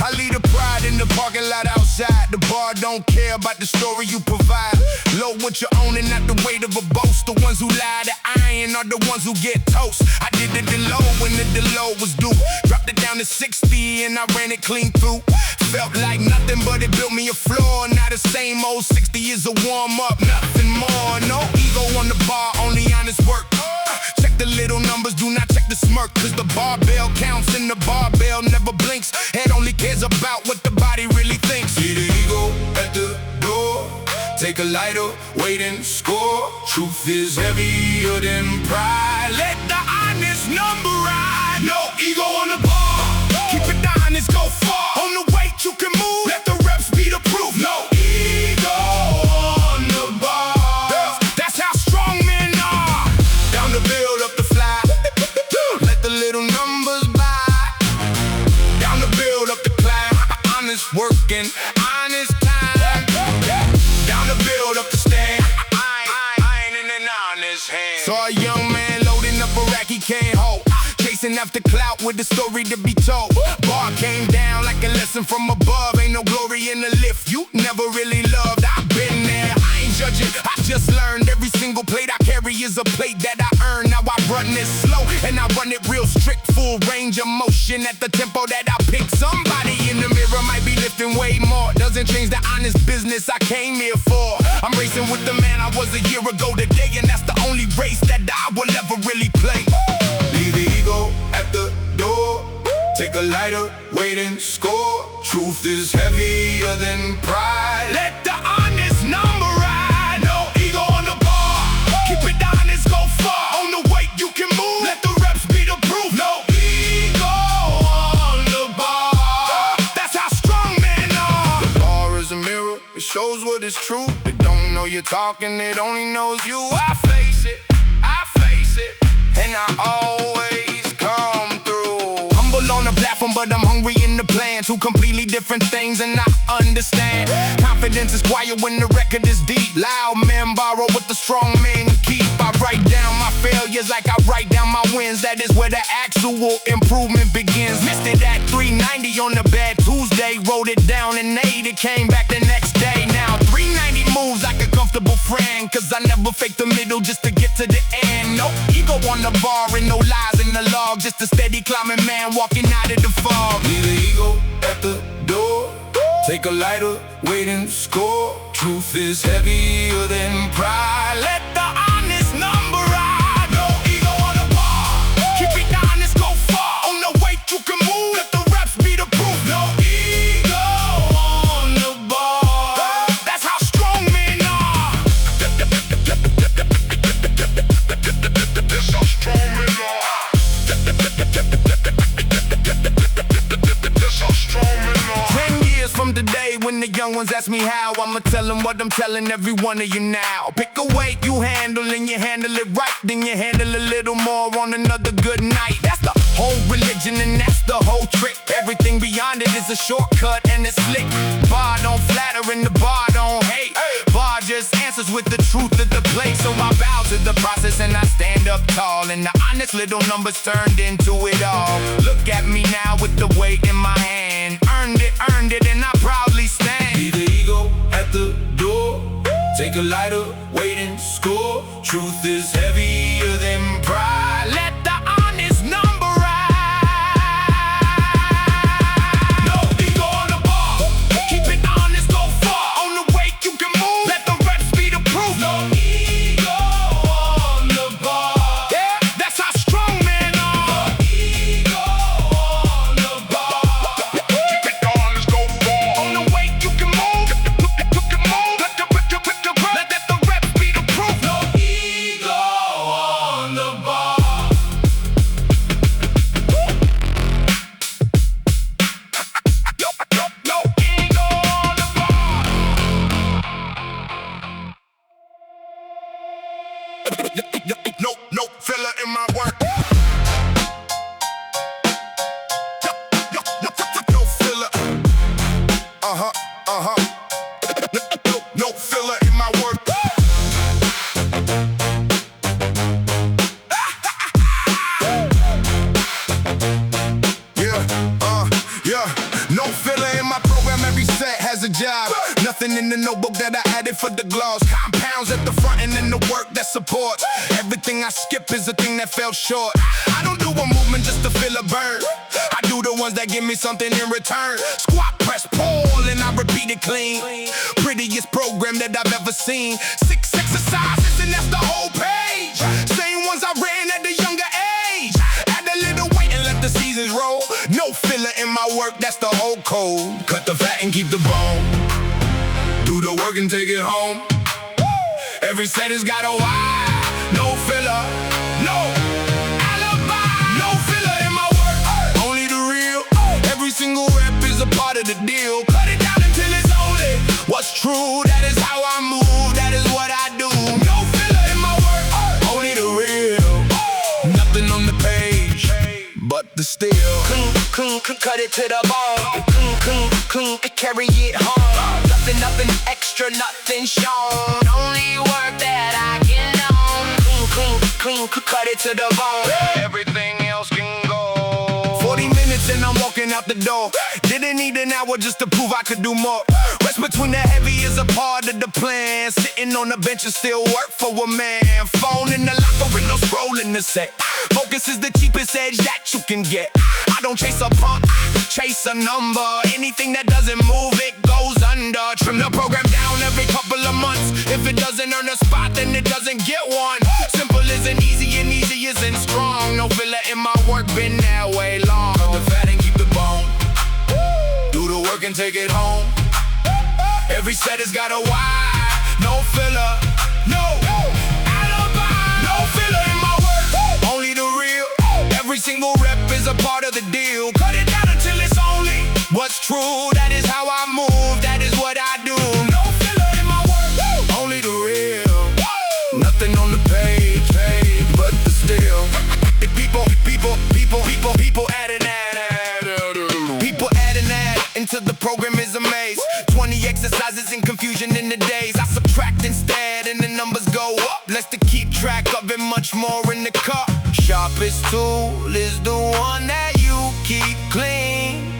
I lead a pride in the parking lot outside. The bar don't care about the story you provide. Low what you own and not the weight of a boast. The ones who lie to iron are the ones who get toast. I did it low when the low was due. Dropped it down to 60 and I ran it clean through. Felt like nothing but it built me a floor. Now the same old 60 is a warm up, nothing more. No ego on the bar, only honest work. Check the little numbers, do not check the smirk. Cause the barbell counts and the barbell never blinks. Head only cares about what the body really thinks. See the ego at the door. Take a lighter, wait and score. Truth is heavier than pride. Let the honest number ride. No ego on the bar. Keep it honest, go far. On the weight you can move. Let the reps be the proof. No ego on the bar. That's how strong men are. Down to build up the fly. Let the little numbers buy. Down to build up the climb. Honest working, honest time. Down to build up the stand. I ain't in an honest hand. Saw a young man loading up a rack he can't hold. Chasing after clout with a story to be told. Bar came down like a lesson from above. Ain't no glory in the lift you never really loved. I've been there, I ain't judging, I just learned. Every single plate I carry is a plate that I earn. Now I run this slow and I run it real strict. Full range of motion at the tempo that I pick. Somebody in the mirror might be lifting way more. Doesn't change the honest business I came here for. I'm racing with the man I was a year ago today. And that's the only race that I will ever really play. Leave the ego at the door. Take a lighter, wait and score. Truth is heavier than pride. Let the honest number ride. No ego on the bar. Keep it honest, go far. On the weight you can move. Let the reps be the proof. No ego on the bar. That's how strong men are. The bar is a mirror, it shows what is true. They don't know you're talking, it only knows you. I face it, and I always come through. Humble on the platform, but I'm hungry in the plan. Two completely different things, and I understand. Confidence is quiet when the record is deep. Loud men borrow what the strong men keep. I write down my failures like I write down my wins. That is where the actual improvement begins. Missed it at 390 on the bad Tuesday. Wrote it down and 8, it came back the next day. Now 390 moves like a comfortable friend. Cause I never fake the middle just to get to the end. No ego on the bar and no lies in the log. Just a steady climbing man walking out of the fog. Leave the ego at the door. Take a lighter, wait and score. Truth is heavier than pride. Let the honest number ride. No ego on the bar. Keep it honest, go far. On the weight you can move. Let the reps be the proof. No ego on the bar. That's how strong men are. That's how strong men are. That's how strong men are. 10 years from today, when the young ones ask me how, I'ma tell them what I'm telling every one of you now. Pick a weight you handle and you handle it right. Then you handle a little more on another good night. That's the whole religion and that's the whole trick. Everything beyond it is a shortcut and it's slick. Bar don't flatter and the bar don't hate. Bar just answers with the truth of the play. So I bow to the process and I stand up tall. And the honest little numbers turned into it all. Look at me now with the weight in my hand. Earned it, and I proudly stand. Leave the ego at the door. Take a lighter, wait and score. Truth is heavier than pride. Let the honest number ride. No ego on the bar. Keep it honest, go far. On the weight you can move. Let the reps be the proof. No ego on the bar. Yeah, that's how strong men are. No ego on the bar. Keep it honest, go far. On the weight you can move. Let the reps be the proof. No ego job. Nothing in the notebook that I added for the gloss. Compounds at the front and then the work that supports. Everything I skip is the thing that fell short. I don't do a movement just to feel a burn. I do the ones that give me something in return. Squat, press, pull, and I repeat it clean. Prettiest program that I've ever seen. 6 exercises and that's the whole page. Same ones I ran at the younger age. Add a little weight and let the seasons roll. No filler in my work, that's the whole code. Cut the fat and keep the bone. Do the work and take it home. Every set has got a why. No filler, no alibi. No filler in my work, only the real. Every single rep is a part of the deal. Cut it down until it's only what's true. That is how I move, that is what I do. No filler in my work, only the real. Nothing on the page but the steel. Cut it to the bone. Carry it home. Nothing extra, nothing shown. Only work that I can own. Cut it to the bone. Everything else can go. 40 minutes and I'm walking out the door. Didn't need an hour just to prove I could do more. Rest between the heavy is a part of the plan. Sitting on the bench and still work for a man. Phone in the locker with no scrolling the set. Focus is the cheapest edge that you can get. I don't chase a pump, chase a number. Anything that doesn't move, it goes under. Trim the program down every couple of months. If it doesn't earn a spot, then it doesn't get one. Simple isn't easy and easy isn't strong. No filler in my work, been that way long. Cut the fat and keep the bone. Do the work and take it home. Every set has got a why. No filler, no alibi. No filler in my work, only the real. Every single rep is a part of the deal. Cut it down until it's only what's true. That is how I move, that is what I do. No filler in my work, only the real. Nothing on the page but the steel. People adding that. People adding that into the program is a maze. 20 exercises and confusion in the days. I subtract instead and the numbers go up. Let's to keep track of it, much more in the cup. Sharpest tool is the one that you keep clean.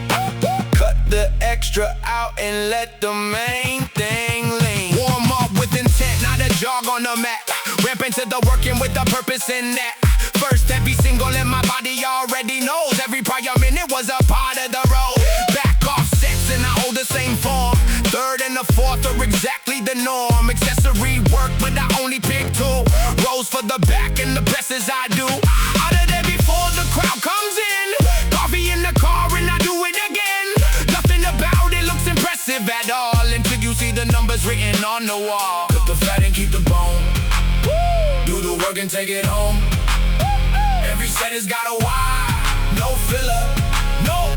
Cut the extra out and let the main thing lean. Warm up with intent, not a jog on the mat. Ramp into the working with a purpose in that. First heavy single and my body already knows. Every prior minute was a part of the road. Back off sets and I hold the same form. Third and the fourth are exactly the norm. Accessory work, but I only pick two. Rows for the back and the presses I do. Out of there before the crowd comes in. Coffee in the car and I do it again. Nothing about it looks impressive at all until you see the numbers written on the wall. Cut the fat and keep the bone. Do the work and take it home. Every set has got a why. No filler, no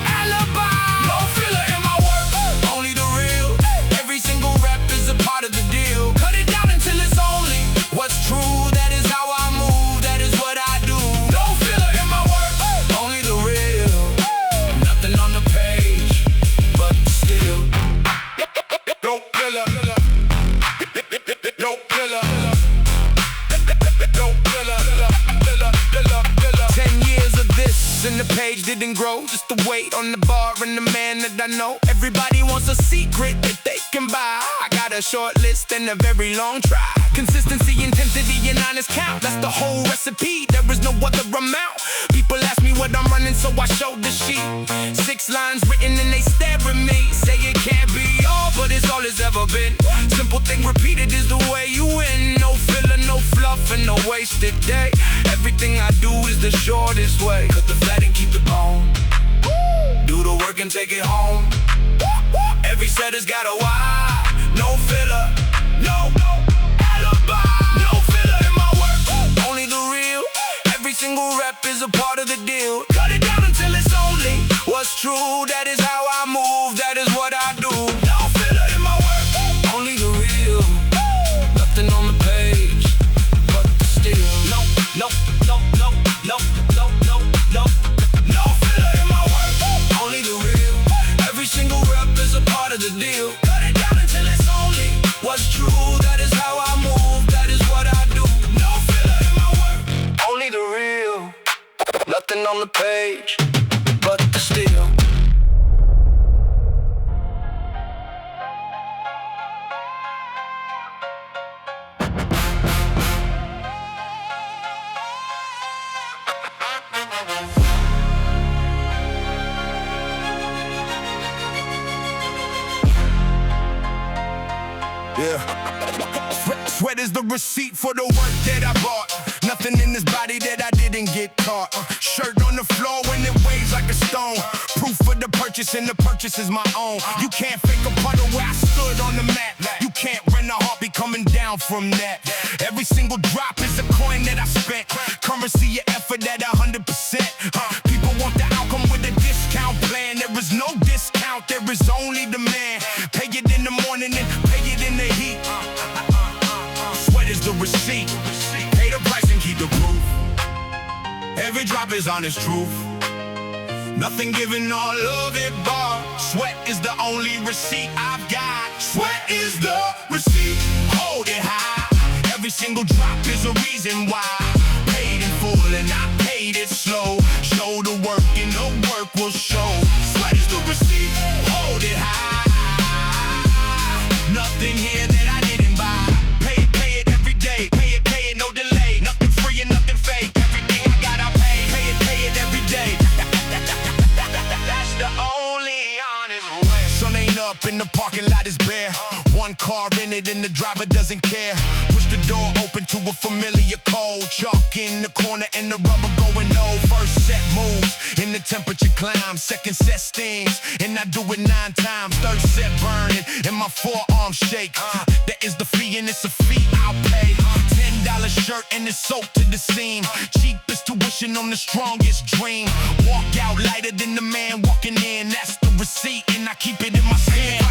Alibi. no filler in my work, only the real. Every single rep is a part of the deal. Cut it down until it's only what's true. That is how I move, that is what I do. No filler in my work, Only the real. Nothing on the page but still. No filler. No filler. No filler. 10 years of this and the page didn't grow. Just the weight on the bar and the man that I know. Everybody wants a secret that they can buy. I got a short list and a very long try. Consistency, intensity, and honest count. That's the whole recipe, there is no other amount. People ask me what I'm running, so I show the sheet. 6 lines written and they stare at me. Say it can't be all, but it's all it's ever been. Simple thing repeated is the way you win. No filler, no fluff, and no wasted day. Everything I do is the shortest way. cut the fat and keep the bone. Do the work and take it home. Every set has got a why. No filler, no alibi. No filler in my work, only the real. Every single rep is a part of the deal. Cut it down until it's only what's true. That is how I move, that is what I do. No filler in my work, only the real. Nothing on the page but still. No filler in my work, only the real. Every single rep is a part of the deal. Cut it down until it's only what's true. That is how I move, that is what I do. No filler in my work, only the real. Nothing on the page but the steel. Yeah. Sweat is the receipt for the work that I bought. Nothing in this body that I didn't get caught. Shirt on the floor when it weighs like a stone. Proof of the purchase and the purchase is my own. You can't fake a puddle where I stood on the mat. You can't rent a heartbeat coming down from that. Every single drop is a coin that I spent. Currency your effort at 100%. People want the outcome with a discount plan. There is no discount, there is only demand. Pay it in the morning and pay it in the heat. Sweat is the receipt. Pay the price and keep the proof. Every drop is honest truth. Nothing given, all of it bought. Sweat is the only receipt I've got. Sweat is the receipt. Hold it high. Every single drop is a reason why. Paid in full and I paid it slow. Show the work and the work will show. Sweat is the receipt. Hold it high. Nothing here that I didn't buy. Pay it every day. Pay it, no delay. Nothing free and nothing fake. Everything I got, I pay. Pay it every day. That's the only honest way. Sun ain't up and the parking lot is bare. One car in it and the driver doesn't care. Push the door open to a familiar cold. Chalk in the corner and the rubber going low. First set moves and the temperature climbs. Second set stings and I do it 9 times. Third set burning and my forearms shake. That is the fee and it's a fee I'll pay. $10 shirt and it's soaked to the seam. Cheapest tuition on the strongest dream. Walk out lighter than the man walking in. That's the receipt and I keep it in my skin.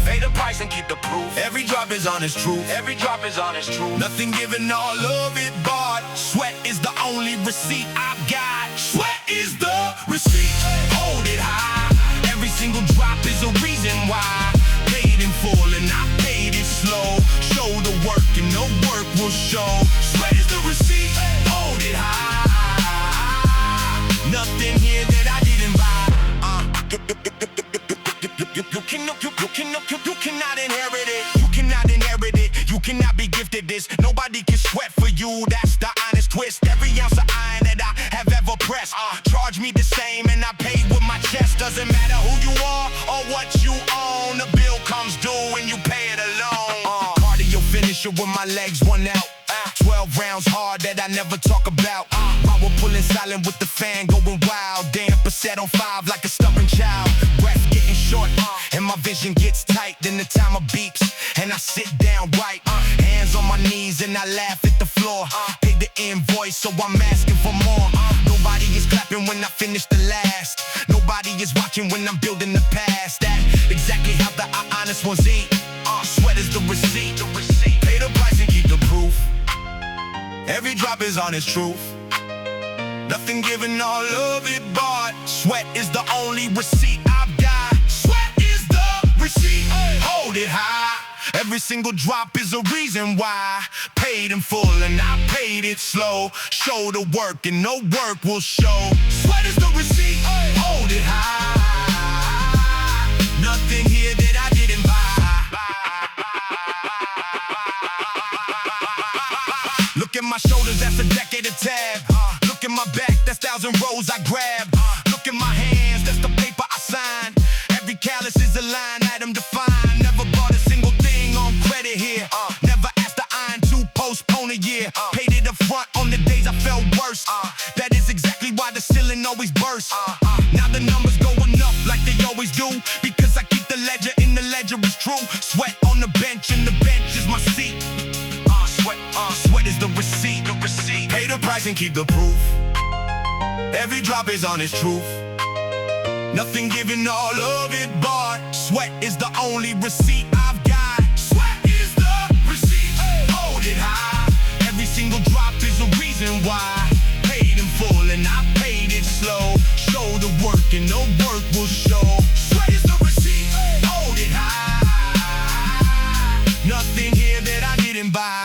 Pay the price and keep the proof. Every drop is honest truth. Every drop is honest truth. Nothing given, all of it bought. Sweat is the only receipt I've got. Sweat is the receipt. Hold it high. Every single drop is a reason why. Paid in full and I paid it slow. Show the work and the work will show. Sweat is the receipt. Hold it high. Nothing here that I didn't buy. You cannot inherit it. You cannot inherit it. You cannot be gifted this. Nobody can sweat for you. That's the honest twist. Every ounce of iron that I have ever pressed. Charge me the same and I paid with my chest. Doesn't matter who you are or what you own. The bill comes due and you pay it alone. Cardio finisher with my legs one out. 12 rounds hard that I never talk about. Power pulling silent with the fan going wild. Damn, percent on 5 like a stubborn child. Breath getting short and my vision gets tight. Then the timer beeps and I sit down right. Hands on my knees and I laugh at the floor. Pay the invoice so I'm asking for more. Nobody is clapping when I finish the last. Nobody is watching when I'm building the past. That exactly how the honest ones eat. Sweat is the receipt. Pay the price and keep the proof. Every drop is honest truth. Nothing given, all of it bought. Sweat is the only receipt I've got. Sweat is the receipt. Hold it high. Every single drop is a reason why. Paid in full and I paid it slow. Show the work and no work will show. Sweat is the receipt. Hold it high. Nothing here that I didn't buy. Look at my shoulders, that's a decade of tab. Look at my back, that's 1,000 rows I grab. Look at my hands, that's the paper I sign. Every callus is a line item defined. Never bought a single thing on credit here. Never asked the iron to postpone a year. Paid it up front on the days I felt worse. That is exactly why the ceiling always bursts. Now the numbers going up like they always do. Because I keep the ledger and the ledger is true. Sweat on the bench and the bench is my seat. Sweat is the receipt. Pay the price and keep the proof. Every drop is honest truth. Nothing given, all of it bought. Sweat is the only receipt I've got. Sweat is the receipt. Hold it high. Every single drop is a reason why. Paid in full and I paid it slow. Show the work and the work will show. Sweat is the receipt. Hold it high. Nothing here that I didn't buy.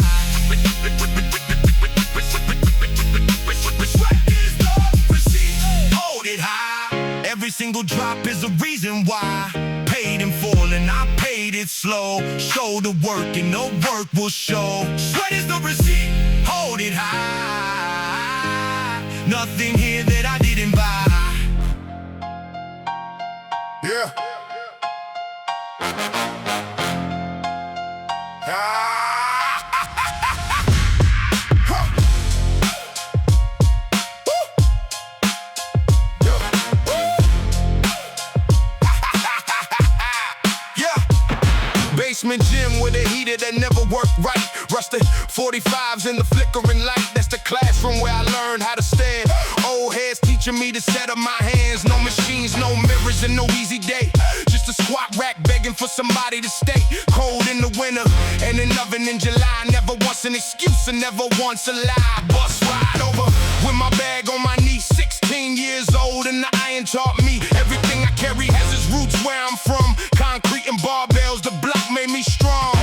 Every single drop is a reason why. Paid in full and I paid it slow. Show the work and the work will show. Sweat is the receipt. Hold it high. Nothing here that I didn't buy. Yeah. Basement gym with a heater that never worked right. Rusted 45s in the flickering light. That's the classroom where I learned how to stand. Old heads teaching me to set up my hands. No machines, no mirrors, and no easy day. Just a squat rack begging for somebody to stay. Cold in the winter and an oven in July. Never once an excuse and never once a lie. Bus ride over with my bag on my knee. 16 years old and the iron taught me everything I carry has its roots where I'm from. Concrete and barbells, the block made me strong.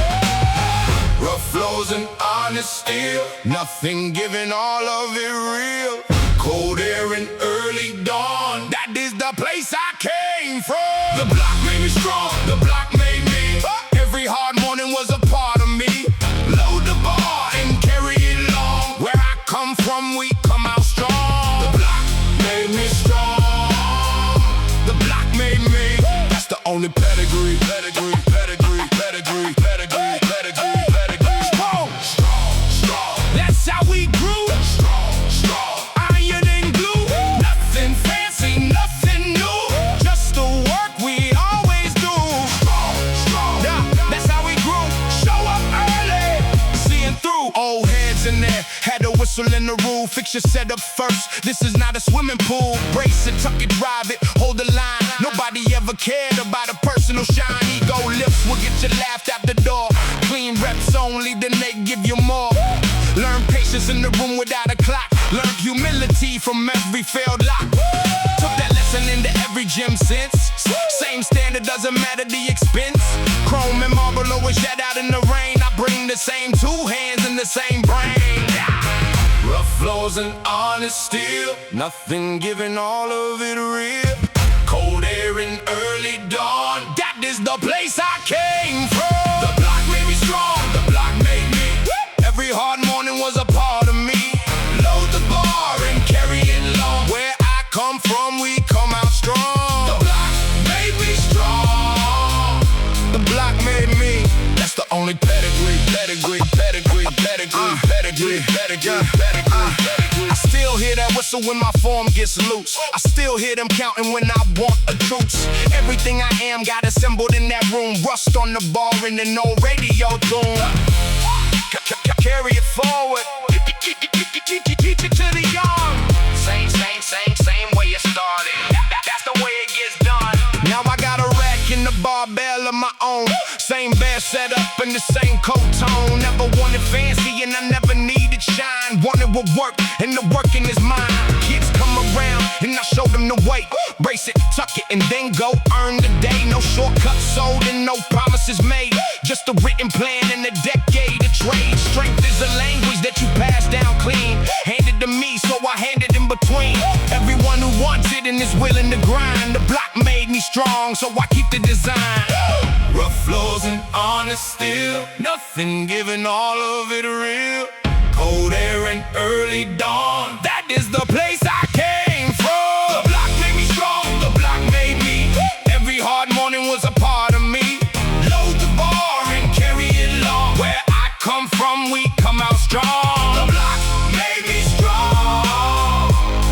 Rough flows and honest steel, Nothing given, all of it real. cold air and early dawn. That is the place I came from. The block made me strong, the block made me. Every hard morning was a part of me. Load the bar and carry it long. Where I come from, we come out strong. The block made me strong. The block made me. That's the only pedigree, pedigree, pedigree, pedigree, pedigree, pedigree, pedigree. Strong, Strong, strong, that's how we grew. strong, strong. Iron and glue. Nothing fancy, nothing new. Just the work we always do. Strong, strong. Yeah, that's how we grew. Show up early, seeing through. Old heads in there, had a whistle in the rule. Fix your setup first. This is not a swimming pool. Brace it, tuck it, drive it, hold the line. Nobody ever cared about a personal shine. Ego lifts will get you laughed out the door. Clean reps only, then they give you more. Learn patience in the room without a clock. Learn humility from every failed lock. Took that lesson into every gym since. Same standard, doesn't matter the expense. Chrome and marble always shed out in the rain. I bring the same two hands and the same brain. Rough flows and honest steel, Nothing given, all of it real. cold air and early dawn. That is the place I came from. The block made me strong, the block made me. Every hard morning was a part of me. Load the bar and carry it long. Where I come from, we come out The strong. block made me strong. The block made me. That's the only pedigree, pedigree, pedigree, pedigree, pedigree, pedigree, pedigree. I still hear that whistle when my form gets loose. I still hear them counting when I want a truce. Everything I am got assembled in that room. Rust on the bar and an old radio tune. Carry it forward. Teach it to the young. Same way it started. That's the way it gets done. Now I got a rack and a barbell of my own. Same bed set up in the same coat tone. Never wanted fancy and I never needed shine. Wanted what work and the working is mine. Kids come around and I show them the way. Brace it, tuck it, and then go earn the day. No shortcuts sold and no promises made. Just a written plan and a decade of trade. Strength is a language that you pass down clean. Handed to me, so I hand it in between. Everyone who wants it and is willing to grind. The block made me strong, so I keep the design. Rough flows and honest steel, Nothing given, all of it real. cold air and early dawn. That is the place I came from. The block made me strong, the block made me. Every hard morning was a part of me. Load the bar and carry it long. Where I come from, we come out strong. The block made me strong.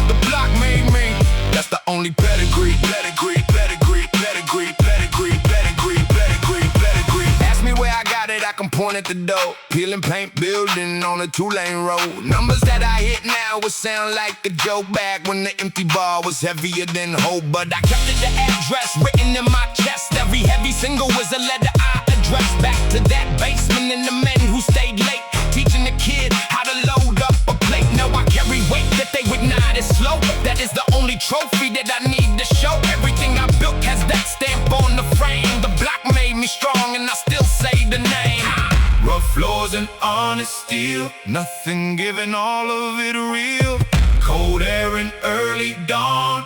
The block made me. That's the only pedigree, pedigree, pedigree, pedigree, pedigree, pedigree, pedigree, pedigree. Ask me where I got it, I can point at the door. Peeling paint building on a 2-lane road. Numbers that I hit now would sound like a joke back when the empty bar was heavier than hope. But I kept it the address written in my chest. Every heavy single was a letter I addressed back to that basement and the men who stayed late, teaching the kid how to load up a plate. Now I carry weight that they would not as slow. That is the only trophy that I need to show. Everything I built has that stamp on the frame. The block made me strong and I still say the name. Rough floors and honest steel, Nothing given, all of it real. cold air and early dawn.